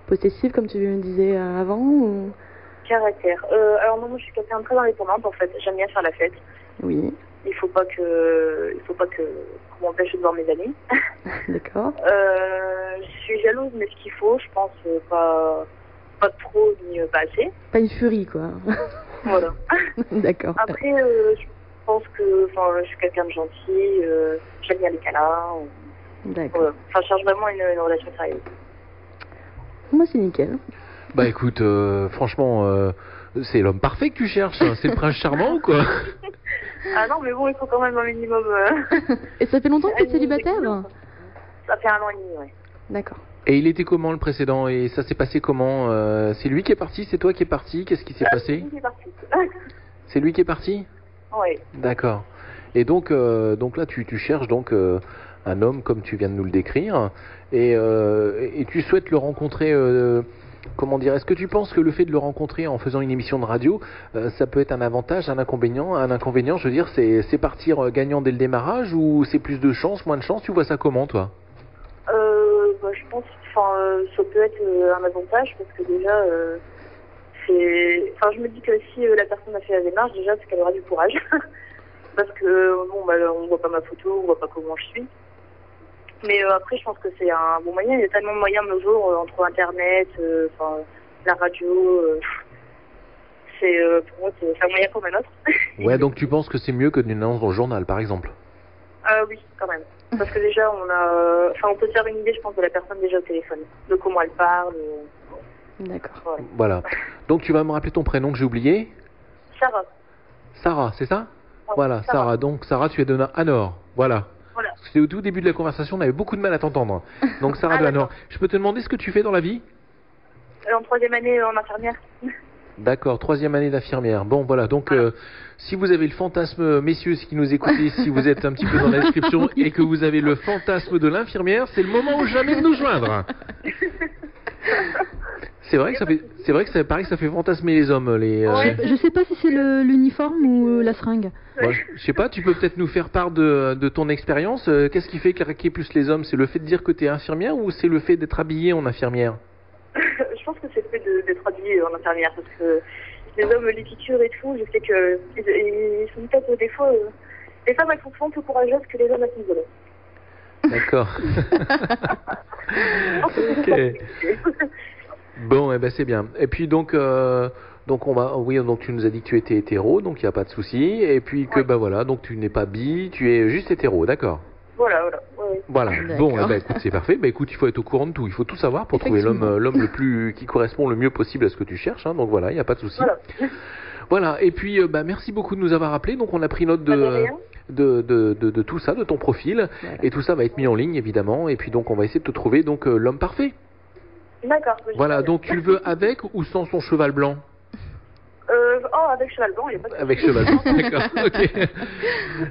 possessive, comme tu me disais avant ou... Caractère. Alors moi, je suis quelqu'un de très indépendante, en fait. J'aime bien faire la fête. Oui. Il faut pas que qu'on m'empêche de voir mes amis. D'accord. Je suis jalouse, mais ce qu'il faut, je pense, pas trop ni pas assez. Pas une furie, quoi. Voilà. D'accord. Après, je pense que, je suis quelqu'un de gentil. J'aime bien les câlins. D'accord. Je cherche vraiment une relation sérieuse. Moi, c'est nickel. Bah écoute, franchement, c'est l'homme parfait que tu cherches. C'est le prince charmant ou quoi? Ah non, mais bon, il faut quand même un minimum. Et ça fait longtemps que tu es célibataire? Ça fait 1 an et demi, ouais. D'accord. Et il était comment le précédent? Et ça s'est passé comment? C'est lui qui est parti? C'est toi qui es parti? Qu'est-ce qui s'est passé? C'est lui qui est parti. C'est lui qui est parti? Oui. D'accord. Et donc là, tu cherches donc un homme comme tu viens de nous le décrire, et tu souhaites le rencontrer. Comment dire? Est-ce que tu penses que le fait de le rencontrer en faisant une émission de radio, ça peut être un avantage, un inconvénient? Un inconvénient, je veux dire, c'est partir gagnant dès le démarrage, ou c'est plus de chance, moins de chance? Tu vois ça comment, toi? Je pense, ça peut être un avantage parce que déjà, je me dis que si la personne a fait la démarche, déjà, c'est qu'elle aura du courage. Parce que, on voit pas ma photo, on voit pas comment je suis. Mais après, je pense que c'est un bon moyen. Il y a tellement de moyens de nos jours, entre Internet, la radio. Pour moi, c'est un moyen comme un autre. Ouais, donc tu penses que c'est mieux que d'une annonce dans le journal, par exemple? Oui, quand même. Parce que déjà, on peut se faire une idée, je pense, de la personne déjà au téléphone. De comment elle parle. D'accord. Voilà. Donc tu vas me rappeler ton prénom que j'ai oublié? Sarah. Sarah, c'est ça? Ouais, voilà, Sarah. Donc Sarah, tu es de Anor. Voilà. Voilà. C'était au tout début de la conversation, on avait beaucoup de mal à t'entendre. Donc Sarah de Anor. Je peux te demander ce que tu fais dans la vie? En 3e année en infirmière. D'accord, 3e année d'infirmière. Bon, voilà, donc si vous avez le fantasme, messieurs, qui nous écoutez, si vous êtes un petit peu dans la description et que vous avez le fantasme de l'infirmière, c'est le moment ou jamais de nous joindre. C'est vrai que ça paraît que ça fait fantasmer les hommes. Je sais pas si c'est l'uniforme ou la seringue. Bon, je sais pas, tu peux peut-être nous faire part de ton expérience. Qu'est-ce qui fait claquer plus les hommes? C'est le fait de dire que tu es infirmière ou c'est le fait d'être habillée en infirmière? Je pense que c'est le fait d'être habillée en infirmière parce que les hommes, les piqûres et tout, je sais que ils sont peut-être des fois. Les femmes, elles sont souvent plus courageuses que les hommes à ce niveau-là. D'accord. Ok. Bon, eh ben c'est bien. Et puis donc donc tu nous as dit que tu étais hétéro, donc il n'y a pas de souci. Et puis que donc tu n'es pas bi, tu es juste hétéro, d'accord. Voilà. Voilà. Bon, eh ben, écoute, c'est parfait. Écoute, il faut être au courant de tout. Il faut tout savoir pour trouver l'homme le plus qui correspond le mieux possible à ce que tu cherches. Hein. Donc voilà, il n'y a pas de souci. Voilà. Et puis, merci beaucoup de nous avoir appelés. Donc on a pris note de tout ça, de ton profil, et tout ça va être mis en ligne évidemment. Et puis donc on va essayer de te trouver donc l'homme parfait. D'accord. Voilà. Donc tu le veux avec ou sans son cheval blanc? Avec cheval blanc, il n'y a pas de souci. Avec cheval blanc, d'accord. Ok.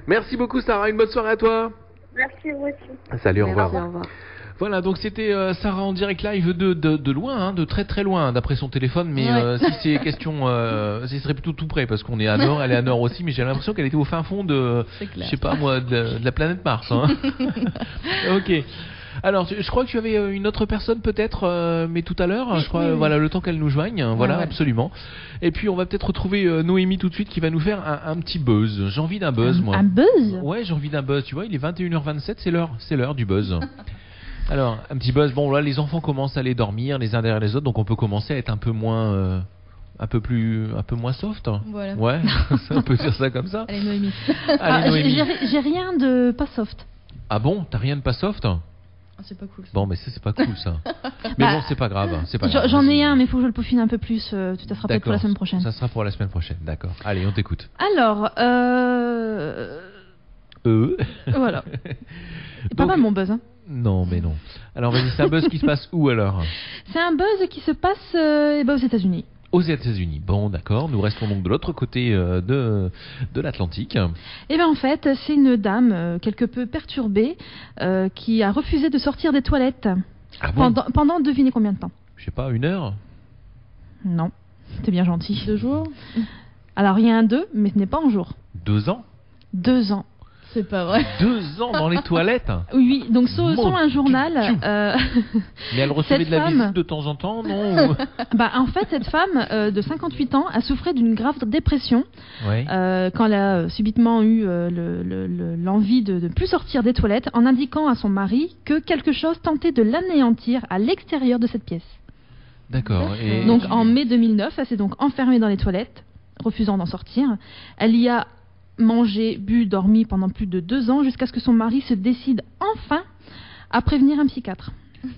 Merci beaucoup, Sarah. Une bonne soirée à toi. Merci, vous aussi. Salut, au revoir. Au revoir. Voilà, donc c'était Sarah en direct live de loin, hein, de très très loin, d'après son téléphone. Mais si c'est question, ce serait plutôt tout près, parce qu'on est à Nord, elle est à Nord aussi, mais j'ai l'impression qu'elle était au fin fond de, je sais pas moi, de la planète Mars. Hein. Ok. Alors, je crois que tu avais une autre personne peut-être, mais tout à l'heure, je crois, voilà, le temps qu'elle nous joigne, voilà, absolument. Et puis on va peut-être retrouver Noémie tout de suite qui va nous faire un petit buzz. J'ai envie d'un buzz, moi. Un buzz? Ouais, j'ai envie d'un buzz, tu vois, il est 21h27, c'est l'heure du buzz. Alors, un petit buzz, bon là, les enfants commencent à aller dormir les uns derrière les autres, donc on peut commencer à être un peu moins... un peu moins soft. Voilà. Ouais, on peut dire ça comme ça. Allez, Noémie. Allez, Noémie. J'ai rien de pas soft. Ah bon, t'as rien de pas soft? C'est pas cool. Bon, mais c'est pas cool ça. Mais bon, c'est pas grave. J'en ai un, mais il faut que je le peaufine un peu plus. Ça sera peut-être pour la semaine prochaine. Ça sera pour la semaine prochaine, d'accord. Allez, on t'écoute. Alors, voilà. Pas mal mon buzz, hein. Non, mais non. Alors, vas-y, c'est un buzz qui se passe où alors? C'est un buzz qui se passe aux États-Unis. Aux États-Unis. Bon, d'accord. Nous restons donc de l'autre côté de l'Atlantique. Et bien en fait, c'est une dame quelque peu perturbée qui a refusé de sortir des toilettes pendant devinez combien de temps? Je sais pas, 1 heure? Non, c'est bien gentil. 2 jours? Alors il y a un 2, mais ce n'est pas en jour. 2 ans? 2 ans. C'est pas vrai. 2 ans dans les toilettes? Oui, donc selon un journal... Mais elle recevait de la visite de temps en temps, non? En fait, cette femme de 58 ans a souffert d'une grave dépression quand elle a subitement eu l'envie de ne plus sortir des toilettes en indiquant à son mari que quelque chose tentait de l'anéantir à l'extérieur de cette pièce. D'accord. Et donc en mai 2009, elle s'est donc enfermée dans les toilettes, refusant d'en sortir. Elle y a mangé, bu, dormi pendant plus de 2 ans jusqu'à ce que son mari se décide enfin à prévenir un psychiatre.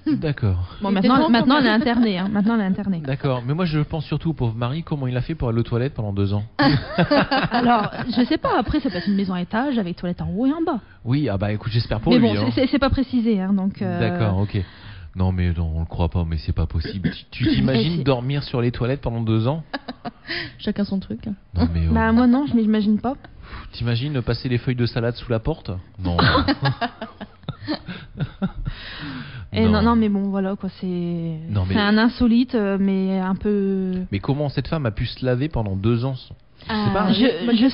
D'accord. Bon, maintenant elle est internée. Hein. Maintenant elle est internée. D'accord. Mais moi je pense surtout au pauvre mari, comment il a fait pour aller aux toilettes pendant 2 ans. Alors, je sais pas. Après, ça peut être une maison à étage avec toilettes en haut et en bas. Oui, écoute, j'espère pour lui. Mais bon, c'est pas précisé, hein, donc. D'accord, ok. Non, mais non, on le croit pas, mais c'est pas possible. Tu t'imagines dormir sur les toilettes pendant 2 ans? Chacun son truc. Non, mais moi non, je m'imagine pas. T'imagines passer les feuilles de salade sous la porte? Non. Non, mais bon, voilà quoi, c'est un insolite, mais un peu. Mais comment cette femme a pu se laver pendant 2 ans? Je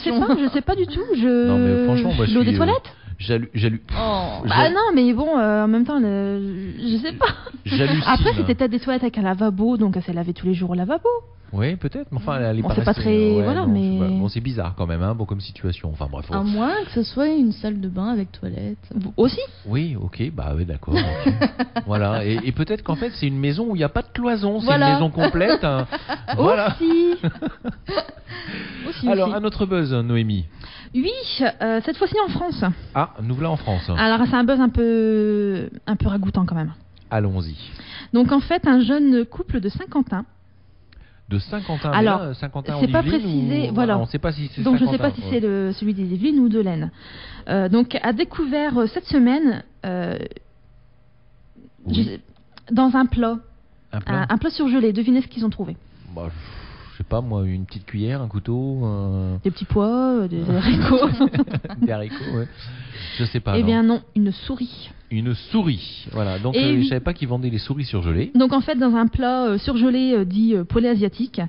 sais pas du tout. Non, mais franchement, moi, l'eau des toilettes? Bah non, mais bon, en même temps, je sais pas. J'hallucine. Après, c'était peut-être des toilettes avec un lavabo, donc elle s'est lavée tous les jours au lavabo. Oui, peut-être, mais enfin, elle est Bon, pas c'est pas restée, très... voilà, mais... Bon, c'est bizarre quand même, hein, bon, comme situation. Enfin, bref. À moins que ce soit une salle de bain avec toilette. Aussi. Oui, ok, bah oui, d'accord. Ok. Voilà, et peut-être qu'en fait, c'est une maison où il n'y a pas de cloison, c'est Voilà. une maison complète. Hein. Voilà. Aussi. Alors, aussi. un autre buzz, Noémie. Oui, cette fois-ci en France. Ah, nous voilà en France. Alors, c'est un buzz un peu ragoûtant quand même. Allons-y. Donc, en fait, un jeune couple de Saint-Quentin. De Saint-Quentin. Alors, là, Saint-Quentin c'est pas Yvelines précisé, ou... voilà. On ne sait pas si c'est Donc, je Saint-Quentin. ne sais pas si c'est celui des Yvelines ou de l'Aisne. Donc, a découvert cette semaine, Oui. dans un plat, Un plat. un plat surgelé. Devinez ce qu'ils ont trouvé. Bah, je sais pas, moi, une petite cuillère, un couteau. Des petits pois, des haricots. Des haricots, ouais. Je sais pas. Eh non. bien non, une souris. Une souris. Voilà. Donc, Et oui. je savais pas qu'ils vendaient les souris surgelées. Donc en fait, dans un plat surgelé dit poulet asiatique,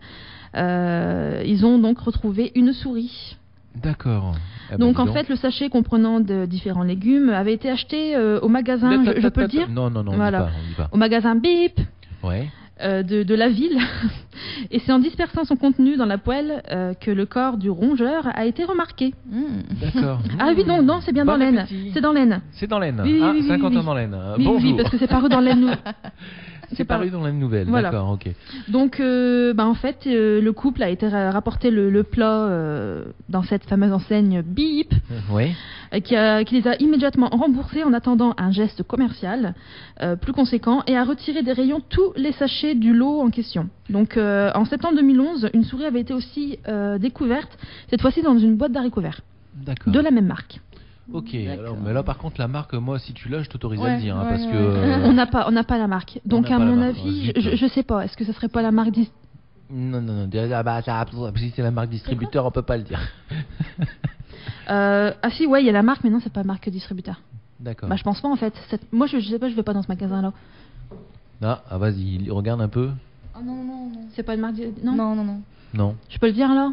ils ont donc retrouvé une souris. D'accord. Ah, Donc bah, en dis fait, le sachet comprenant de différents légumes avait été acheté au magasin, je peux le dire, Non, on Voilà. dit pas. au magasin Bip Ouais. de la ville. Et c'est en dispersant son contenu dans la poêle que le corps du rongeur a été remarqué. D'accord. Ah oui, non, c'est bien Bon dans l'Aisne. appétit. C'est dans l'Aisne. C'est dans l'Aisne. Oui, ah, oui, oui, Saint-Quentin oui. dans l'Aisne. Oui, Bonjour. oui, parce que c'est paru dans l'Aisne. C'est paru dans l'Aisne Nouvelle. Voilà. D'accord, ok. Donc, en fait, le couple a été rapporté le plat dans cette fameuse enseigne Bip, Oui. qui les a immédiatement remboursés en attendant un geste commercial plus conséquent et a retiré des rayons tous les sachets du lot en question. Donc, en septembre 2011, une souris avait été aussi découverte, cette fois-ci dans une boîte d'haricots verts, D'accord. de la même marque. Ok. Alors, mais là, par contre, la marque, moi, si tu l'as, je t'autorise à Ouais, le dire, hein, ouais, parce ouais. que. On n'a pas la marque. Donc, n'a à pas la mon marque. avis, Oh, zut. je sais pas. Est-ce que ce serait pas la marque Non. Si c'est la marque distributeur, on peut pas le dire. Ah si, ouais, il y a la marque, mais non, c'est pas marque distributeur. D'accord. Bah, je pense pas en fait. Moi, je sais pas, je vais pas dans ce magasin-là. Ah, vas-y, regarde un peu. Oh non. C'est pas une marque. Non. Non, Je peux le dire là.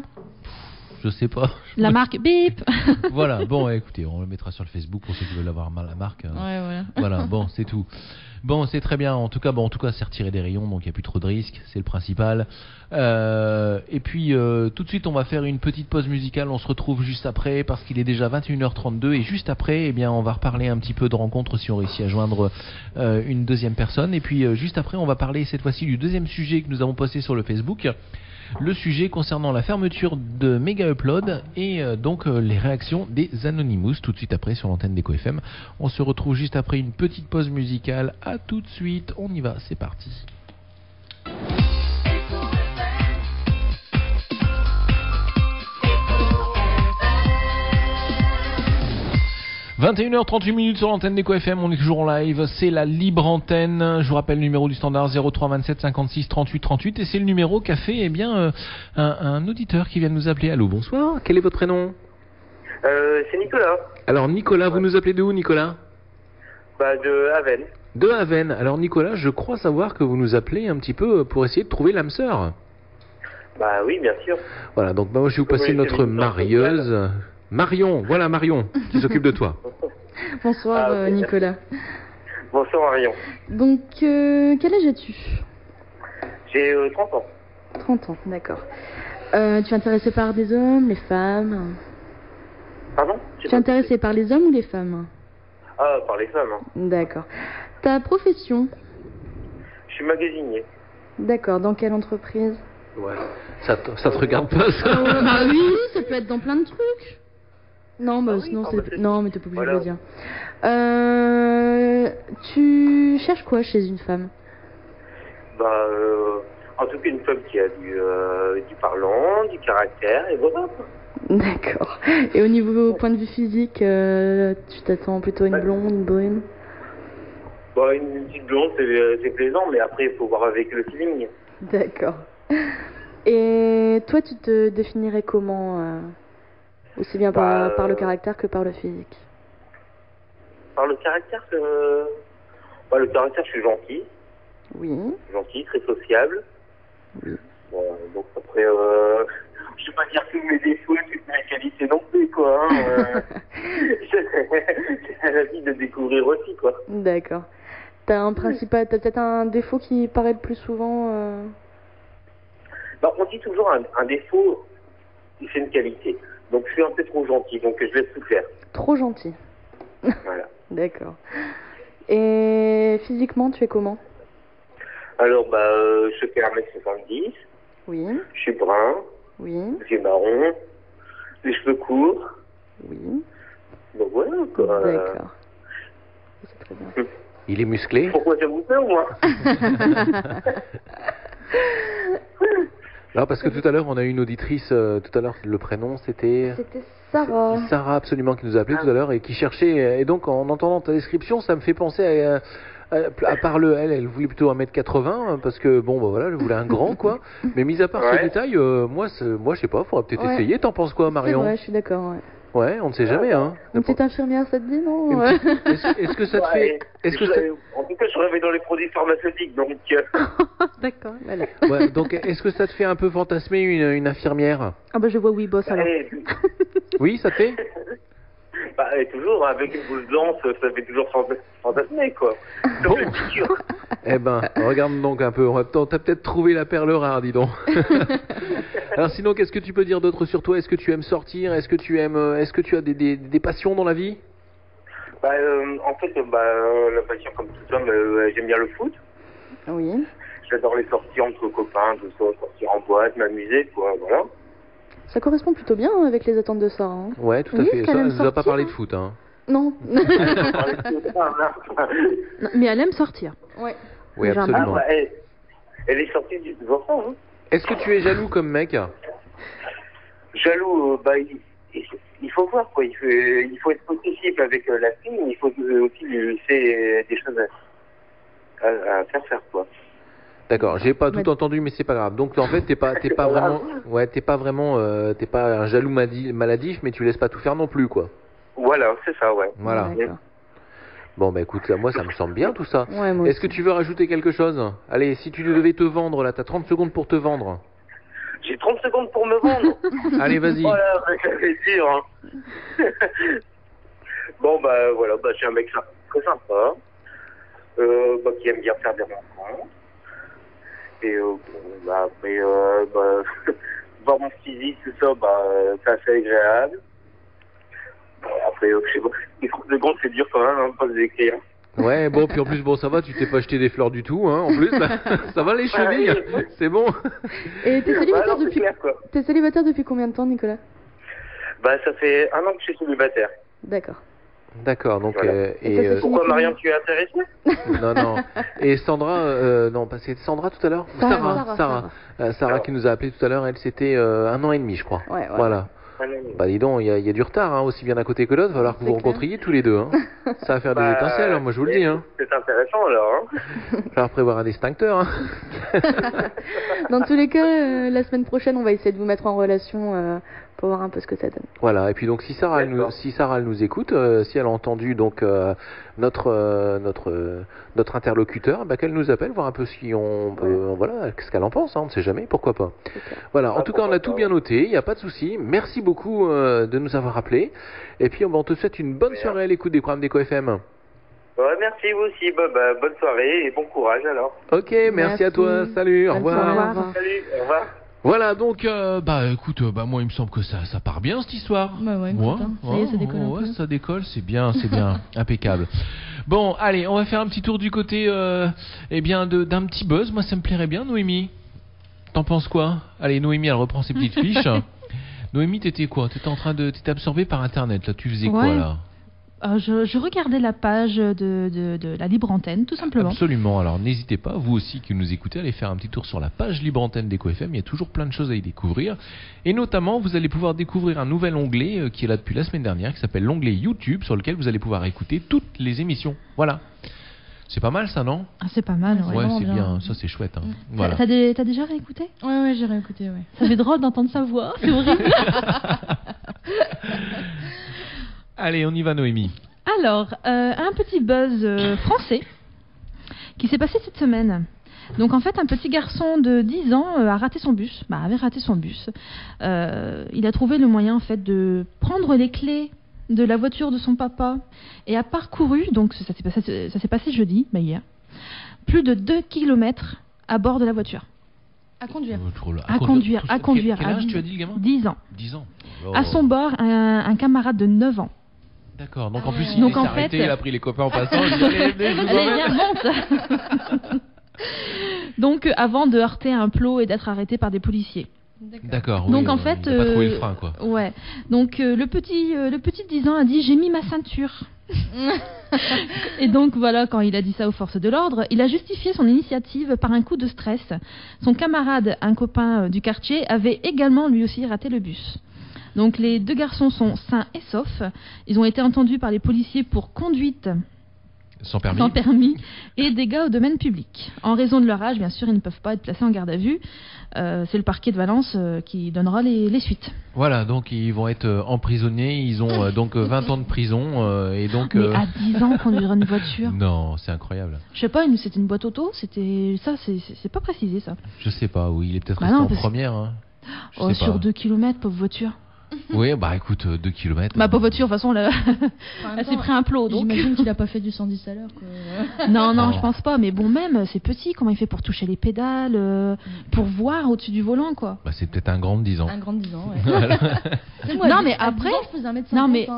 je sais pas. La marque Bip. Voilà. Bon, écoutez, on le mettra sur le Facebook pour ceux qui veulent avoir la marque. Ouais, voilà. Voilà, bon, c'est tout. Bon, c'est très bien. En tout cas, c'est retiré des rayons, donc il n'y a plus trop de risques, c'est le principal. Et puis, tout de suite, on va faire une petite pause musicale. On se retrouve juste après, parce qu'il est déjà 21h32. Et juste après, eh bien, on va reparler un petit peu de rencontres si on réussit à joindre une deuxième personne. Et puis, juste après, on va parler cette fois-ci du deuxième sujet que nous avons posté sur le Facebook. Le sujet concernant la fermeture de Mega Upload et donc les réactions des Anonymous tout de suite après sur l'antenne d'Eco FM. On se retrouve juste après une petite pause musicale. À tout de suite, on y va, c'est parti. « 21h38 sur l'antenne d'Eco FM, on est toujours en live, c'est la libre antenne, je vous rappelle le numéro du standard 03 27 56 38 38 et c'est le numéro qu'a fait un auditeur qui vient de nous appeler. Allô, bonsoir, quel est votre prénom? C'est Nicolas. Alors Nicolas, vous nous appelez de où Nicolas? De Aven. De Aven. Alors Nicolas, je crois savoir que vous nous appelez un petit peu pour essayer de trouver l'âme sœur. Oui, bien sûr. Voilà, donc moi je vais vous passer Oui, notre c'est une marieuse. Marion, voilà Marion, qui s'occupe de toi. Bonsoir Ah, ok. Nicolas. Bonsoir Marion. Donc, quel âge as-tu? J'ai 30 ans. 30 ans, d'accord. Tu es intéressé par des hommes, les femmes? Pardon? Tu es intéressé par les hommes ou les femmes? Ah, par les femmes. Hein. D'accord. Ta profession? Je suis magasinier. D'accord, dans quelle entreprise? Ouais, ça te regarde pas ça? Bah oui, ça peut être dans plein de trucs. Non, bah oui, sinon ah, c'est... bah, c'est- Non, mais t'es pas obligé Voilà. de le dire. Tu cherches quoi chez une femme? En tout cas, une femme qui a du parlant, du caractère, et voilà. D'accord. Et au niveau point de vue physique, tu t'attends plutôt à une Ouais. blonde, une brune? Une petite blonde, c'est plaisant, mais après, il faut voir avec le feeling. D'accord. Et toi, tu te définirais comment aussi bien par le caractère que par le physique? Par le caractère, le caractère, je suis gentil, Oui. très sociable. Oui. Donc après, je vais pas dire tous mes défauts, toutes mes qualités non plus, quoi. Hein, j'ai la vie de découvrir aussi, quoi. D'accord. T'as peut-être un défaut qui paraît le plus souvent Bah, on dit toujours un défaut, c'est une qualité. Donc je suis un peu trop gentil, donc je laisse tout faire. Trop gentil. Voilà. D'accord. Et physiquement, tu es comment? Alors, bah, je fais 1m70. Oui. Je suis brun. Oui. J'ai marron. Les cheveux courts. Oui. Donc voilà, quoi. D'accord. C'est très bien. Il est musclé. Pourquoi ça vous plaît, au moins? Non, parce que tout à l'heure, on a eu une auditrice, tout à l'heure, le prénom, c'était Sarah. Sarah, absolument, qui nous a appelé tout à l'heure et qui cherchait. Et donc, en entendant ta description, ça me fait penser à part elle voulait plutôt 1m80, parce que, bon, bah voilà, elle voulait un grand, quoi. Mais mis à part ce détail, moi, je sais pas, faudrait peut-être essayer. T'en penses quoi, Marion? Ouais, je suis d'accord, ouais. Ouais, on ne sait jamais, hein. Une petite infirmière, ça te dit, non? Est-ce que ça te fait... En tout cas, je travaille dans les produits pharmaceutiques, donc... D'accord, voilà. Ouais, donc, est-ce que ça te fait un peu fantasmer une infirmière? Ah bah je vois oui, boss, alors. Oui, ça te fait? Bah, toujours, avec une blouse blanche, ça fait toujours fantasmer, quoi. Bon. Eh ben, regarde donc un peu. T'as peut-être trouvé la perle rare, dis donc. Alors sinon, qu'est-ce que tu peux dire d'autre sur toi? Est-ce que tu aimes sortir? Est-ce que tu as des passions dans la vie? Bah, en fait, la passion, comme tout homme, j'aime bien le foot. Oui. J'adore les sorties entre copains, tout ça, sortir en boîte, m'amuser, quoi, voilà. Ça correspond plutôt bien avec les attentes de Sarah. Hein. Ouais, tout à fait. Ça, elle nous a pas parlé de foot, hein. Non. Non. Mais elle aime sortir. Ouais. Oui, absolument. Ah, bah, elle est sortie du enfant, hein. Est-ce que tu es jaloux comme mec? Jaloux, il faut voir, quoi. Il faut être possessif avec la fille, mais il faut aussi lui laisser des choses à faire, quoi. D'accord, j'ai pas tout entendu, mais c'est pas grave. Donc en fait, t'es pas vraiment, t'es pas un jaloux maladif, mais tu laisses pas tout faire non plus, quoi. Voilà, c'est ça, ouais. Voilà. Bon, bah écoute, moi ça me semble bien tout ça. Ouais, est-ce que tu veux rajouter quelque chose? Allez, si tu devais te vendre, là, t'as 30 secondes pour te vendre. J'ai 30 secondes pour me vendre. Allez, vas-y. Voilà, j'allais dire. Hein. Bon, bah voilà, je suis un mec très sympa, qui aime bien faire des rencontres. Et après, voir mon physique, tout ça, c'est assez agréable. Après, je sais pas, les 30 secondes, c'est dur quand même, hein, pas d'écrire. Ouais, bon, puis en plus, bon, ça va, tu t'es pas acheté des fleurs du tout, hein, en plus, ça va les chevilles, c'est bon. Et t'es célibataire depuis combien de temps, Nicolas? Ça fait 1 an que je suis célibataire. D'accord. D'accord, donc... Voilà. Pourquoi, Marion, tu es intéressée? Non. Et Sandra, non, c'est Sandra tout à l'heure? Sarah qui nous a appelé tout à l'heure, elle, c'était 1 an et demi, je crois. Ouais. Voilà. Bah dis donc, il y a du retard, hein, aussi bien d'un côté que de l'autre, il va falloir que vous rencontriez tous les deux. Hein. Ça va faire des étincelles, hein, moi je vous le dis. Hein. C'est intéressant alors. Hein. Il va falloir prévoir un extincteur. Hein. Dans tous les cas, la semaine prochaine, on va essayer de vous mettre en relation pour voir un peu ce que ça donne. Voilà, et puis donc si Sarah elle nous écoute, si elle a entendu donc notre interlocuteur, qu'elle nous appelle, voir un peu ce qu'elle en pense, hein, on ne sait jamais, pourquoi pas. Voilà, en tout cas on a tout bien noté, il n'y a pas de souci. Merci beaucoup de nous avoir appelés. Et puis on te souhaite une bonne soirée à l'écoute des programmes d'Eco FM. Ouais, merci vous aussi, bonne soirée et bon courage alors. Ok, merci à toi, salut, au revoir. Salut, au revoir. Voilà, donc, écoute, moi, il me semble que ça part bien, cette histoire. Bah ouais, ça y est, ça décolle un peu. Ça décolle, c'est bien, impeccable. Bon, allez, on va faire un petit tour du côté, d'un petit buzz. Moi, ça me plairait bien, Noémie. T'en penses quoi? Allez, Noémie, elle reprend ses petites fiches. Noémie, t'étais quoi? T'étais absorbée par Internet, là. Tu faisais quoi, là? Je regardais la page de la Libre Antenne, tout simplement. Absolument. Alors n'hésitez pas, vous aussi qui nous écoutez, à aller faire un petit tour sur la page Libre Antenne d'Eco FM. Il y a toujours plein de choses à y découvrir. Et notamment, vous allez pouvoir découvrir un nouvel onglet qui est là depuis la semaine dernière, qui s'appelle l'onglet YouTube, sur lequel vous allez pouvoir écouter toutes les émissions. Voilà. C'est pas mal ça, non? C'est pas mal, ouais. Ouais, c'est bien. Ça, c'est chouette. Hein. Voilà. T'as déjà réécouté? Ouais, j'ai réécouté, ouais. Ça fait drôle d'entendre sa voix, c'est horrible. Allez, on y va, Noémie. Alors, un petit buzz français qui s'est passé cette semaine. Donc en fait, un petit garçon de 10 ans avait raté son bus. Il a trouvé le moyen en fait de prendre les clés de la voiture de son papa et a parcouru, donc ça s'est passé jeudi, hier, plus de 2 km à bord de la voiture. À conduire. À conduire. Quel âge tu as dit, le gamin ? 10 ans. 10 ans. Oh. À son bord, un camarade de 9 ans. D'accord, donc en plus il Donc, s'est arrêté, il a pris les copains en passant, il dit allez, viens, monte. Donc avant de heurter un plot et d'être arrêté par des policiers. D'accord. Donc oui, en fait, il a pas trouvé le frein, quoi. Ouais. Donc le petit de 10 ans a dit j'ai mis ma ceinture. Et donc voilà, quand il a dit ça aux forces de l'ordre, il a justifié son initiative par un coup de stress. Son camarade, un copain du quartier, avait également lui aussi raté le bus. Donc les 2 garçons sont sains et saufs. Ils ont été entendus par les policiers pour conduite sans permis et dégâts au domaine public. En raison de leur âge, bien sûr, ils ne peuvent pas être placés en garde à vue. C'est le parquet de Valence qui donnera les suites. Voilà, donc ils vont être emprisonnés. Ils ont donc 20 ans de prison. Et donc, Mais à 10 ans, conduire une voiture. Non, c'est incroyable. Je sais pas, c'était une boîte auto. C'était ça, c'est pas précisé ça. Je sais pas, oui, il est peut-être resté en première. Hein. Sur 2 km, pauvre voiture. Oui, écoute, 2 km. Pauvre voiture, de toute façon, elle s'est pris un plot. Donc... J'imagine qu'il a pas fait du 110 à l'heure. Quoi. Non, je pense pas. Mais bon, même, c'est petit. Comment il fait pour toucher les pédales, pour voir au-dessus du volant, quoi. C'est peut-être un grand de 10 ans. Un grand de 10 ans, ouais. Moi, non, mais après. Je faisais 1m50. Non, mais.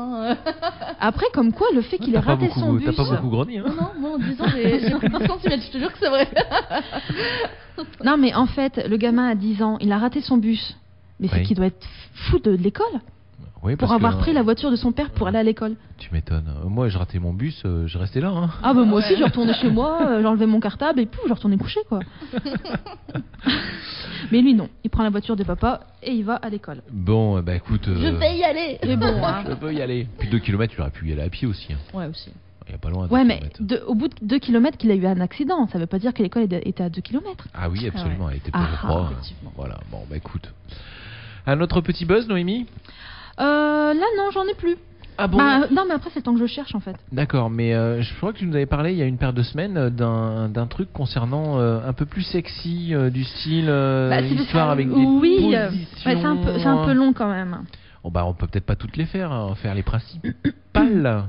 Après, comme quoi, le fait qu'il ait raté son bus. T'as pas beaucoup grandi, hein. Non, en 10 ans, j'ai pris 10 cm, je te jure que c'est vrai. Non, mais en fait, le gamin à 10 ans, il a raté son bus. Mais c'est qu'il doit être fou de l'école. Oui, pour avoir pris la voiture de son père pour aller à l'école. Tu m'étonnes. Moi, je ratais mon bus, je restais là. Hein. Ah moi aussi, je retournais chez moi, j'enlevais mon cartable et je retournais coucher, quoi. Mais lui, non. Il prend la voiture de papa et il va à l'école. Bon, écoute... Je vais y aller. Mais bon, je veux y aller. Puis 2 km, il aurait pu y aller à pied aussi. Hein. Ouais, aussi. Il n'y a pas loin. Ouais, mais au bout de 2 km qu'il a eu un accident, ça ne veut pas dire que l'école était à 2 km. Ah oui, absolument. Elle était pas, je crois. Voilà, bon, écoute... Un autre petit buzz, Noémie ? Là, non, j'en ai plus. Ah bon ? Non, mais après, c'est le temps que je cherche, en fait. D'accord, mais je crois que tu nous avais parlé il y a une paire de semaines d'un truc concernant un peu plus sexy, du style histoire avec des positions... Oui, c'est un peu long quand même. On peut peut-être pas toutes les faire, hein, faire les principales.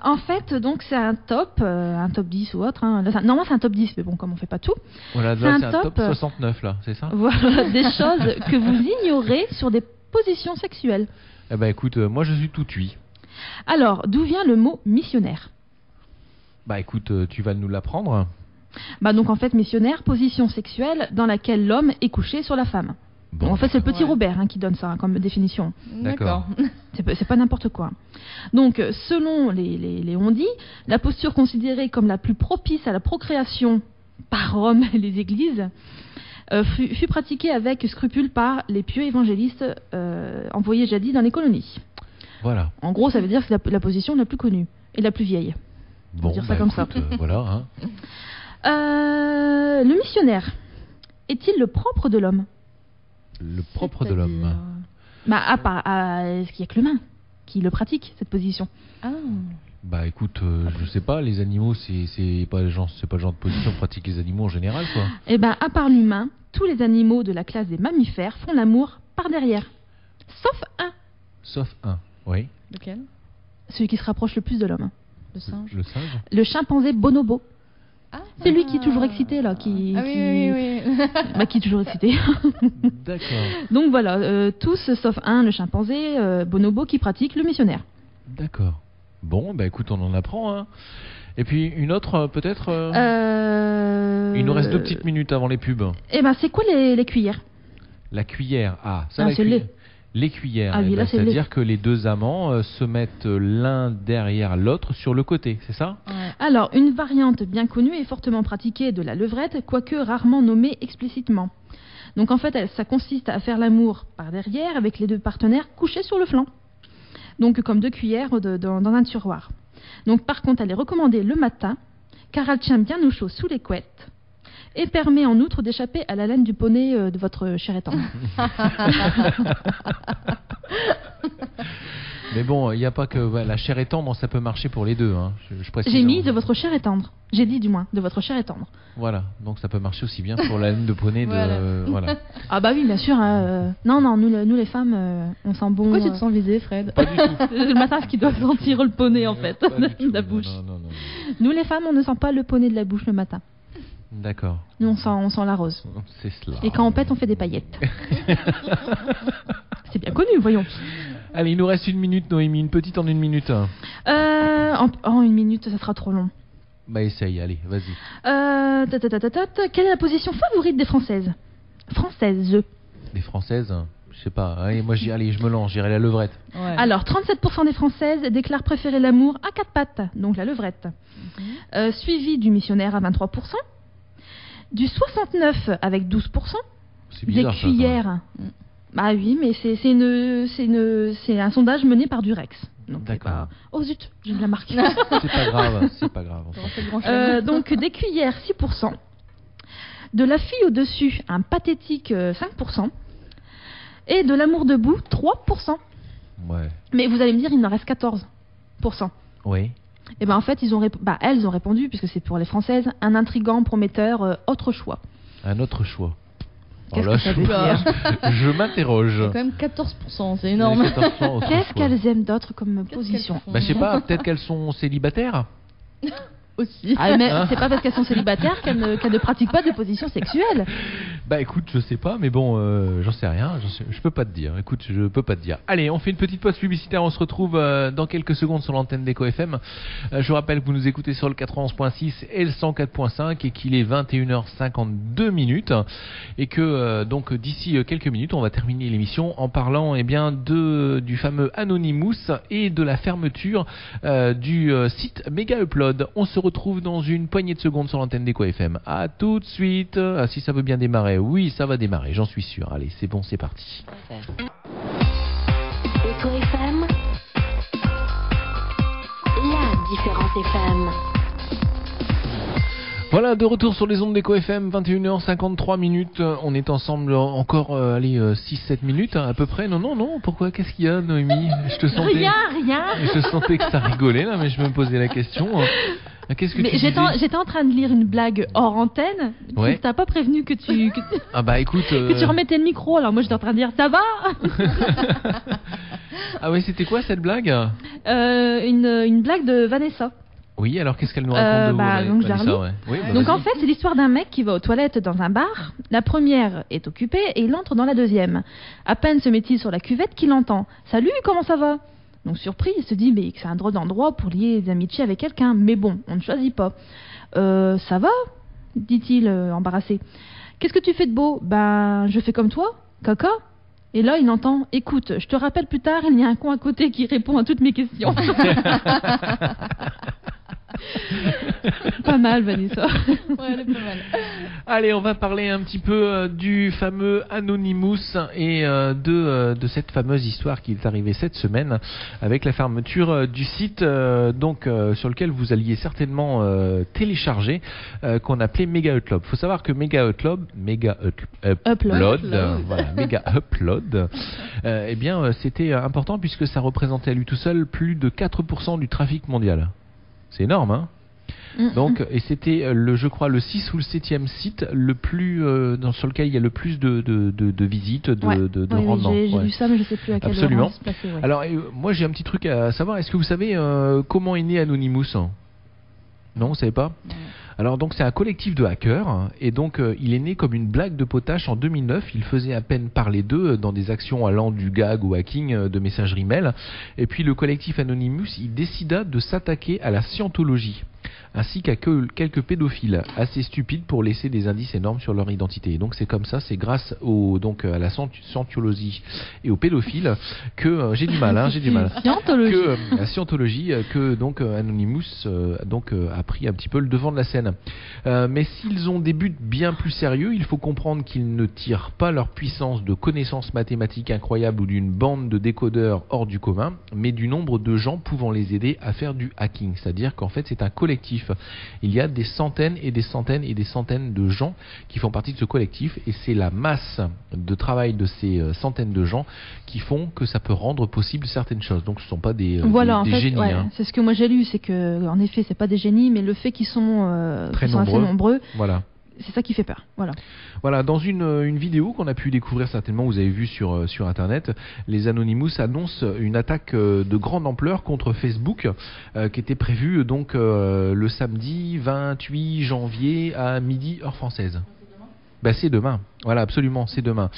En fait, donc c'est un top 10 ou autre. Hein. Normalement, c'est un top 10, mais bon, comme on fait pas tout. Voilà, c'est un top 69, là, c'est ça ? Voilà, des choses que vous ignorez sur des positions sexuelles. Écoute, moi je suis tout oui. Alors, d'où vient le mot missionnaire ? Écoute, tu vas nous l'apprendre. Donc en fait, missionnaire, position sexuelle dans laquelle l'homme est couché sur la femme. Bon, en fait, c'est le petit Robert qui donne ça comme définition. D'accord. C'est pas n'importe quoi. Donc, selon les on-dit, la posture considérée comme la plus propice à la procréation par Rome et les églises fut pratiquée avec scrupule par les pieux évangélistes envoyés jadis dans les colonies. Voilà. En gros, ça veut dire que c'est la position la plus connue et la plus vieille. Bon, dire ça comme écoute, ça. Voilà. Hein. Le missionnaire est-il le propre de l'homme ? Le propre de l'homme. Est-ce qu'il n'y a que l'humain qui le pratique, cette position ? Écoute, je sais pas, les animaux, c'est pas le genre de position que pratiquent les animaux en général, quoi. À part l'humain, tous les animaux de la classe des mammifères font l'amour par derrière. Sauf un. Sauf un, oui. Lequel ? Celui qui se rapproche le plus de l'homme. Le singe ? Le singe ? Le chimpanzé bonobo. C'est lui qui est toujours excité, là, qui est toujours excité. D'accord. Donc voilà, tous sauf un, le chimpanzé bonobo, qui pratique le missionnaire. D'accord. Bon, écoute, on en apprend. Hein. Et puis une autre, peut-être Il nous reste 2 petites minutes avant les pubs. C'est quoi les cuillères ? La cuillère, c'est les cuillères. Ah oui, là, c'est-à-dire que les 2 amants se mettent l'un derrière l'autre sur le côté, c'est ça ? Ouais. Alors, une variante bien connue et fortement pratiquée de la levrette, quoique rarement nommée explicitement. Donc en fait, ça consiste à faire l'amour par derrière avec les 2 partenaires couchés sur le flanc. Donc comme 2 cuillères dans un tiroir. Donc par contre, elle est recommandée le matin, car elle tient bien au chaud sous les couettes et permet en outre d'échapper à la laine du poney de votre cher étendre. Mais bon, il n'y a pas que la chair est tendre, ça peut marcher pour les deux. Hein. Je précise. J'ai mis de votre chair est tendre. J'ai dit du moins de votre chair est tendre. Voilà, donc ça peut marcher aussi bien pour la laine de poney. Voilà. Ah bah oui, bien sûr. Non, nous les femmes, on sent bon. Pourquoi tu te sens visée, Fred? Pas du tout. Le matin, ce qui doit sentir le poney en fait, de la bouche. Non. Nous les femmes, on ne sent pas le poney de la bouche le matin. D'accord. Nous on sent la rose. C'est cela. Et quand on pète, on fait des paillettes. C'est bien connu, voyons. Allez, il nous reste 1 minute, Noémie, une petite en 1 minute. En 1 minute, ça sera trop long. Bah essaye, allez, vas-y. Quelle est la position favorite des Françaises? Des Françaises, je sais pas. Allez, moi, je me lance, j'irai la levrette. Ouais. Alors, 37% des Françaises déclarent préférer l'amour à 4 pattes, donc la levrette. Suivi du missionnaire à 23%, du 69 avec 12%, C'est bizarre, des cuillères. Bah oui, mais c'est un sondage mené par Durex. Donc D'accord. Oh zut, j'ai de la marque. C'est pas grave. On s'en fout. Donc des cuillères 6%, de la fille au-dessus un pathétique 5%, et de l'amour debout 3%. Ouais. Mais vous allez me dire, il en reste 14%. Oui. Et ben en fait, elles ont répondu, puisque c'est pour les Françaises, un intrigant, prometteur, autre choix. Un autre choix. Qu'est-ce que ça veut dire? Je m'interroge. C'est quand même 14%, c'est énorme. Qu'est-ce qu'elles aiment d'autre comme position? Bah je sais pas, peut-être qu'elles sont célibataires. Aussi. Ah, mais c'est pas parce qu'elles sont célibataires qu'elles ne pratiquent pas de position sexuelle. Bah écoute, je sais pas, mais bon, j'en sais rien, je peux pas te dire. Écoute, je peux pas te dire. Allez, on fait une petite pause publicitaire, on se retrouve dans quelques secondes sur l'antenne d'Eco FM. Je vous rappelle que vous nous écoutez sur le 91.6 et le 104.5 et qu'il est 21h52 minutes et que donc d'ici quelques minutes, on va terminer l'émission en parlant du fameux Anonymous et de la fermeture du site Mega Upload. On se retrouve dans une poignée de secondes sur l'antenne d'Eco FM. À tout de suite. Ah, si ça veut bien démarrer. Oui, ça va démarrer, j'en suis sûr. Allez, c'est bon, c'est parti. Eco FM, la différence FM. Voilà, de retour sur les ondes d'Eco FM, 21h53 minutes. On est ensemble encore, 6-7 minutes à peu près. Non, pourquoi? Qu'est-ce qu'il y a, Noémie? Je te sentais... Rien. Je sentais que ça rigolait là, mais je me posais la question. Qu'est-ce que tu disais? J'étais en train de lire une blague hors antenne. Ouais. Tu t'as pas prévenu que tu Ah bah écoute... que tu remettais le micro. Alors moi j'étais en train de dire ça va. Ah ouais, c'était quoi cette blague? Une blague de Vanessa. Oui, alors qu'est-ce qu'elle nous raconte de donc Vanessa, Jarly. ouais. Oui, bah, Donc vas-y. en fait, c'est l'histoire d'un mec qui va aux toilettes dans un bar. La première est occupée et il entre dans la deuxième. À peine se met-il sur la cuvette qu'il entend « Salut, comment ça va ?» Donc surpris, il se dit mais que c'est un drôle d'endroit pour lier des amitiés avec quelqu'un. Mais bon, on ne choisit pas. Ça va ?» dit-il embarrassé. « Qu'est-ce que tu fais de beau ?»« Ben, je fais comme toi, caca. » Et là, il entend « Écoute, je te rappelle plus tard, il y a un con à côté qui répond à toutes mes questions. » Pas mal, Vanessa. Ouais, elle est pas mal. Allez, on va parler un petit peu du fameux Anonymous et de cette fameuse histoire qui est arrivée cette semaine avec la fermeture du site sur lequel vous alliez certainement télécharger qu'on appelait Mega Upload. Il faut savoir que Mega Upload, c'était important puisque ça représentait à lui tout seul plus de 4% du trafic mondial. C'est énorme, hein? Donc, et c'était je crois le 6 ou le 7e site le plus sur lequel il y a le plus de visites, de rendements. J'ai vu ça, mais je sais plus à quel Absolument. endroit se placer. Ouais. Alors moi j'ai un petit truc à savoir. Est-ce que vous savez comment est né Anonymous? Non, vous savez pas? Alors donc c'est un collectif de hackers et donc il est né comme une blague de potache en 2009. Il faisait à peine parler d'eux dans des actions allant du gag au hacking de messagerie mail. Et puis le collectif Anonymous, il décida de s'attaquer à la scientologie ainsi qu'à quelques pédophiles assez stupides pour laisser des indices énormes sur leur identité. Et donc c'est comme ça, c'est grâce à la scientologie et aux pédophiles que j'ai du mal. Que la scientologie que donc Anonymous a pris un petit peu le devant de la scène. Mais s'ils ont des buts bien plus sérieux, il faut comprendre qu'ils ne tirent pas leur puissance de connaissances mathématiques incroyables ou d'une bande de décodeurs hors du commun, mais du nombre de gens pouvant les aider à faire du hacking. C'est-à-dire qu'en fait c'est un collectif collectif. Il y a des centaines et des centaines et des centaines de gens qui font partie de ce collectif, et c'est la masse de travail de ces centaines de gens qui font que ça peut rendre possible certaines choses. Donc ce ne sont pas des génies. Ouais, c'est ce que moi j'ai lu, c'est que en effet, c'est pas des génies, mais le fait qu'ils sont assez nombreux. Voilà. C'est ça qui fait peur. Voilà, dans une vidéo qu'on a pu découvrir certainement, vous avez vu sur Internet, les Anonymous annoncent une attaque de grande ampleur contre Facebook qui était prévue donc le samedi 28 janvier à midi heure française. C'est demain. Voilà, absolument, c'est demain.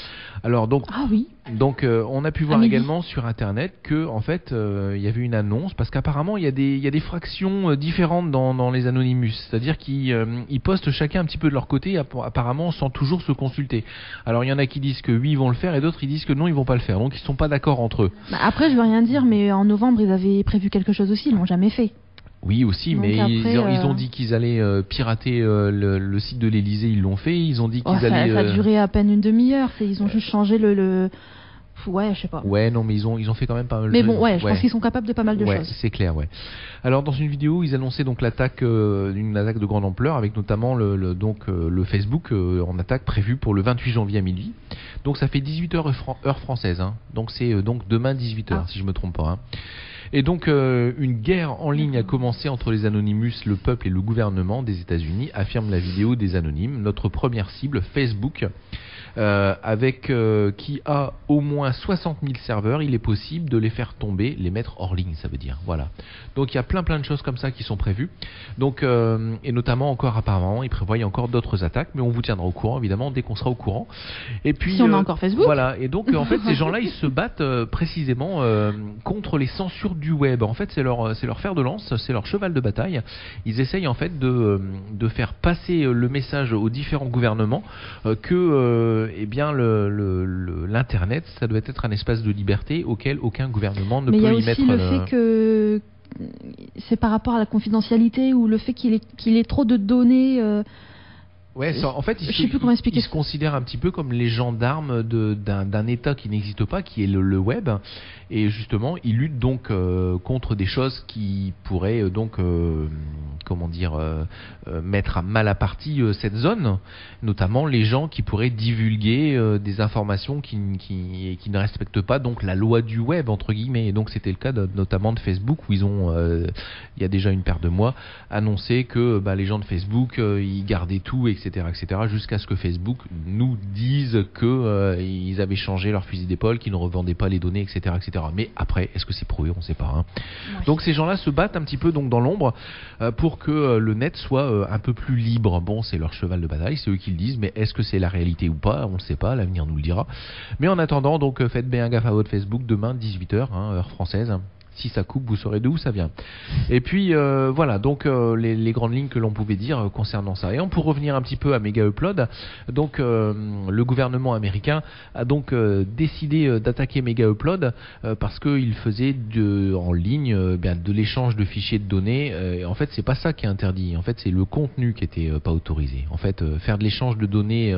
Alors donc, on a pu voir également sur Internet que en fait, il y avait une annonce parce qu'apparemment il y a des fractions différentes dans les Anonymous, c'est-à-dire qu'ils postent chacun un petit peu de leur côté, apparemment sans toujours se consulter. Alors il y en a qui disent que oui ils vont le faire et d'autres ils disent que non ils vont pas le faire. Donc ils sont pas d'accord entre eux. Après je veux rien dire, mais en novembre ils avaient prévu quelque chose aussi, ils l'ont jamais fait. Oui aussi, donc mais après, ils ont dit qu'ils allaient pirater le site de l'Elysée, ils l'ont fait. Ils ont dit qu'ils allaient. Ça a duré à peine une demi-heure. Ils ont juste changé Ouais, je sais pas. Ouais, non, mais ils ont fait quand même pas mal. Mais bon, je pense qu'ils sont capables de pas mal de choses. C'est clair, ouais. Alors dans une vidéo, ils annonçaient donc l'attaque, une attaque de grande ampleur, avec notamment le Facebook en attaque prévue pour le 28 janvier à midi. Donc ça fait 18h heure française. Hein. Donc c'est donc demain 18h, si je me trompe pas. Hein. Et donc une guerre en ligne a commencé entre les Anonymous, le peuple et le gouvernement des États-Unis, affirme la vidéo des Anonymes. Notre première cible, Facebook, qui a au moins 60 000 serveurs, il est possible de les faire tomber, les mettre hors ligne, ça veut dire. Voilà. Donc il y a plein de choses comme ça qui sont prévues. Donc et notamment encore apparemment, ils prévoient encore d'autres attaques, mais on vous tiendra au courant évidemment dès qu'on sera au courant. Et puis si on a encore Facebook. Voilà. Et donc en fait ces gens-là ils se battent précisément contre les censures du web. En fait c'est leur fer de lance, c'est leur cheval de bataille. Ils essayent en fait de faire passer le message aux différents gouvernements que l'internet ça doit être un espace de liberté auquel aucun gouvernement ne peut y mettre. Mais il y a aussi le fait que c'est par rapport à la confidentialité ou le fait qu'il ait trop de données. En fait, je sais plus comment expliquer. Ils se considèrent un petit peu comme les gendarmes d'un État qui n'existe pas, qui est le web, et justement, ils luttent donc contre des choses qui pourraient mettre à mal à partie cette zone, notamment les gens qui pourraient divulguer des informations qui ne respectent pas donc la loi du web entre guillemets. Et donc c'était le cas notamment de Facebook où ils ont, il y a déjà une paire de mois, annoncé que les gens de Facebook ils gardaient tout, etc., jusqu'à ce que Facebook nous dise que ils avaient changé leur fusil d'épaule, qu'ils ne revendaient pas les données, etc., etc. Mais après, est-ce que c'est prouvé? On ne sait pas. Hein. Ouais. Donc ces gens-là se battent un petit peu donc dans l'ombre pour que le net soit un peu plus libre. Bon, c'est leur cheval de bataille, c'est eux qui le disent, mais est-ce que c'est la réalité ou pas? On ne sait pas, l'avenir nous le dira. Mais en attendant, donc faites bien gaffe à votre Facebook, demain 18h, heure française. Si ça coupe, vous saurez d'où ça vient. Et puis voilà, donc les grandes lignes que l'on pouvait dire concernant ça. Et pour revenir un petit peu à Mega Upload, donc le gouvernement américain a donc décidé d'attaquer Mega Upload parce qu'il faisait en ligne de l'échange de fichiers de données. Et en fait, c'est pas ça qui est interdit. En fait, c'est le contenu qui était pas autorisé. En fait, faire de l'échange de données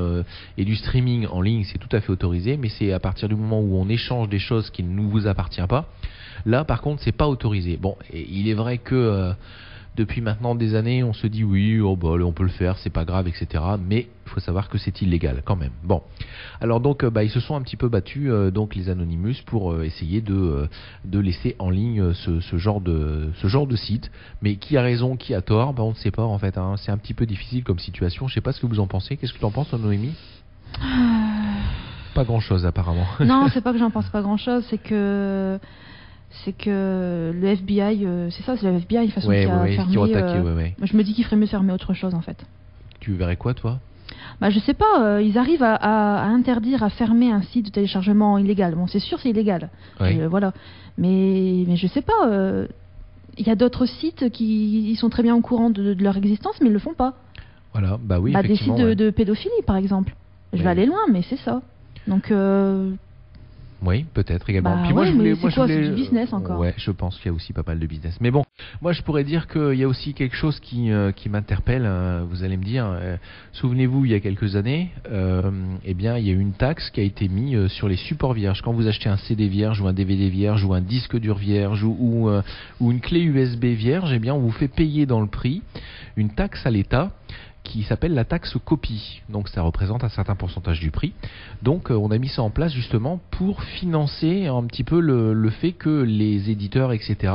et du streaming en ligne, c'est tout à fait autorisé, mais c'est à partir du moment où on échange des choses qui ne vous appartiennent pas. Là, par contre, c'est pas autorisé. Bon, et il est vrai que depuis maintenant des années, on se dit oui, on peut le faire, c'est pas grave, etc. Mais il faut savoir que c'est illégal quand même. Bon, alors donc, ils se sont un petit peu battus, donc les Anonymous, pour essayer de laisser en ligne ce genre de site. Mais qui a raison, qui a tort, on ne sait pas en fait. Hein. C'est un petit peu difficile comme situation. Je sais pas ce que vous en pensez. Qu'est-ce que tu en penses, Noémie? Pas grand-chose apparemment. Non, c'est pas que j'en pense pas grand-chose, c'est que le FBI, c'est le FBI de toute façon qui a fermé. Je me dis qu'il ferait mieux fermer autre chose en fait. Tu verrais quoi toi? Je sais pas, ils arrivent à interdire, à fermer un site de téléchargement illégal. Bon, c'est sûr, c'est illégal. Oui. Voilà. Mais je sais pas, il y a d'autres sites qui sont très bien au courant de leur existence, mais ils le font pas. Voilà, oui, des sites de pédophilie par exemple. Je vais aller loin, mais c'est ça. Donc. Oui, peut-être également. Bah Puis moi, ouais, je voulais, mais c'est du business encore. Ouais, je pense qu'il y a aussi pas mal de business. Mais bon, moi, je pourrais dire qu'il y a aussi quelque chose qui m'interpelle. Vous allez me dire, souvenez-vous, il y a quelques années, eh bien, il y a eu une taxe qui a été mise sur les supports vierges. Quand vous achetez un CD vierge ou un DVD vierge ou un disque dur vierge ou une clé USB vierge, eh bien, on vous fait payer dans le prix une taxe à l'État qui s'appelle la taxe copie. Donc ça représente un certain pourcentage du prix. Donc on a mis ça en place justement pour financer un petit peu le fait que les éditeurs, etc.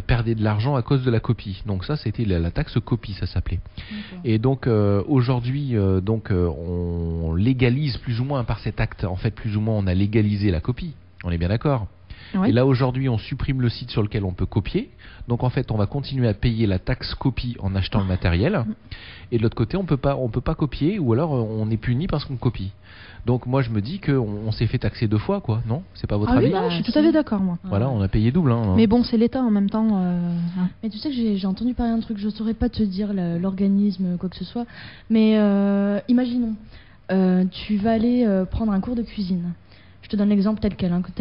Perdaient de l'argent à cause de la copie. Donc ça, c'était la taxe copie, ça s'appelait. Okay. Et donc aujourd'hui, on légalise plus ou moins par cet acte. En fait, plus ou moins, on a légalisé la copie. On est bien d'accord. Oui. Et là aujourd'hui on supprime le site sur lequel on peut copier, donc en fait on va continuer à payer la taxe copie en achetant le matériel, et de l'autre côté on peut pas copier, ou alors on est puni parce qu'on copie. Donc moi je me dis qu'on s'est fait taxer 2 fois, quoi, non? C'est pas votre avis? Oui, je suis tout à fait d'accord, moi. Voilà, on a payé double. Mais bon, c'est l'État en même temps. Mais tu sais que j'ai entendu parler d'un truc, je saurais pas te dire l'organisme, quoi que ce soit, mais imaginons, tu vas aller prendre un cours de cuisine. Je te donne l'exemple tel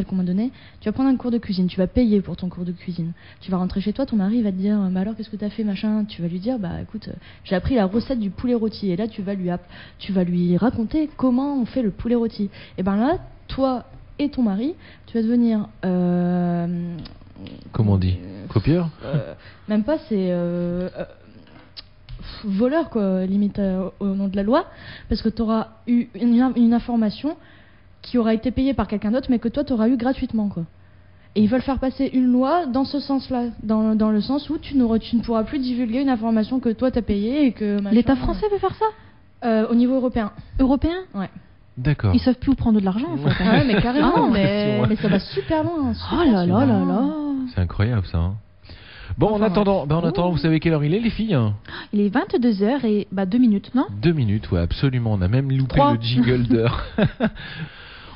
qu'on m'a donné. Tu vas prendre un cours de cuisine, tu vas payer pour ton cours de cuisine. Tu vas rentrer chez toi, ton mari va te dire bah alors qu'est-ce que t'as fait machin. Tu vas lui dire bah écoute, j'ai appris la recette du poulet rôti. Et là tu vas lui raconter comment on fait le poulet rôti. Et ben là, toi et ton mari, tu vas devenir comment on dit, copieur? Même pas, c'est voleur quoi, limite au nom de la loi, parce que tu auras eu une information qui aura été payé par quelqu'un d'autre, mais que toi, tu auras eu gratuitement, quoi. Et ils veulent faire passer une loi dans ce sens-là, dans le sens où tu ne pourras plus divulguer une information que toi, tu as payée et que... L'État français veut faire ça au niveau européen. Européen? Ouais. D'accord. Ils savent plus où prendre de l'argent, en fait. Ouais, mais carrément, mais ça va super loin. Oh là là là là. C'est incroyable, ça, hein. Bon, en attendant, vous savez quelle heure il est, les filles? Il est 22h et 2 minutes, non? 2 minutes, ouais, absolument. On a même loupé 3. le jingle d'heure.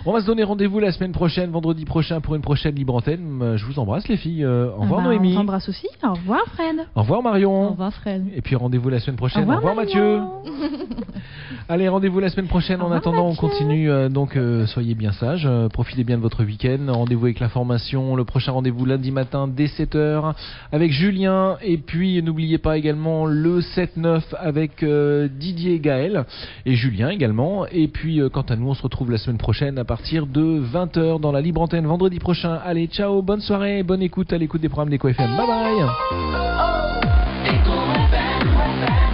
On va se donner rendez-vous la semaine prochaine, vendredi prochain, pour une prochaine Libre Antenne. Je vous embrasse, les filles. Au revoir, Noémie. On t'embrasse aussi. Au revoir, Fred. Au revoir, Marion. Au revoir, Fred. Et puis rendez-vous la semaine prochaine. Au revoir, Mathieu. Allez, rendez-vous la semaine prochaine. En attendant, Mathieu. on continue. Soyez bien sages. Profitez bien de votre week-end. Rendez-vous avec l'information. Le prochain rendez-vous lundi matin dès 7h avec Julien. Et puis, n'oubliez pas également le 7-9 avec Didier et Gaël. Et Julien également. Et puis, quant à nous, on se retrouve la semaine prochaine à partir de 20h dans la Libre Antenne vendredi prochain. Allez, ciao, bonne soirée, bonne écoute à l'écoute des programmes d'Eco FM. Bye bye.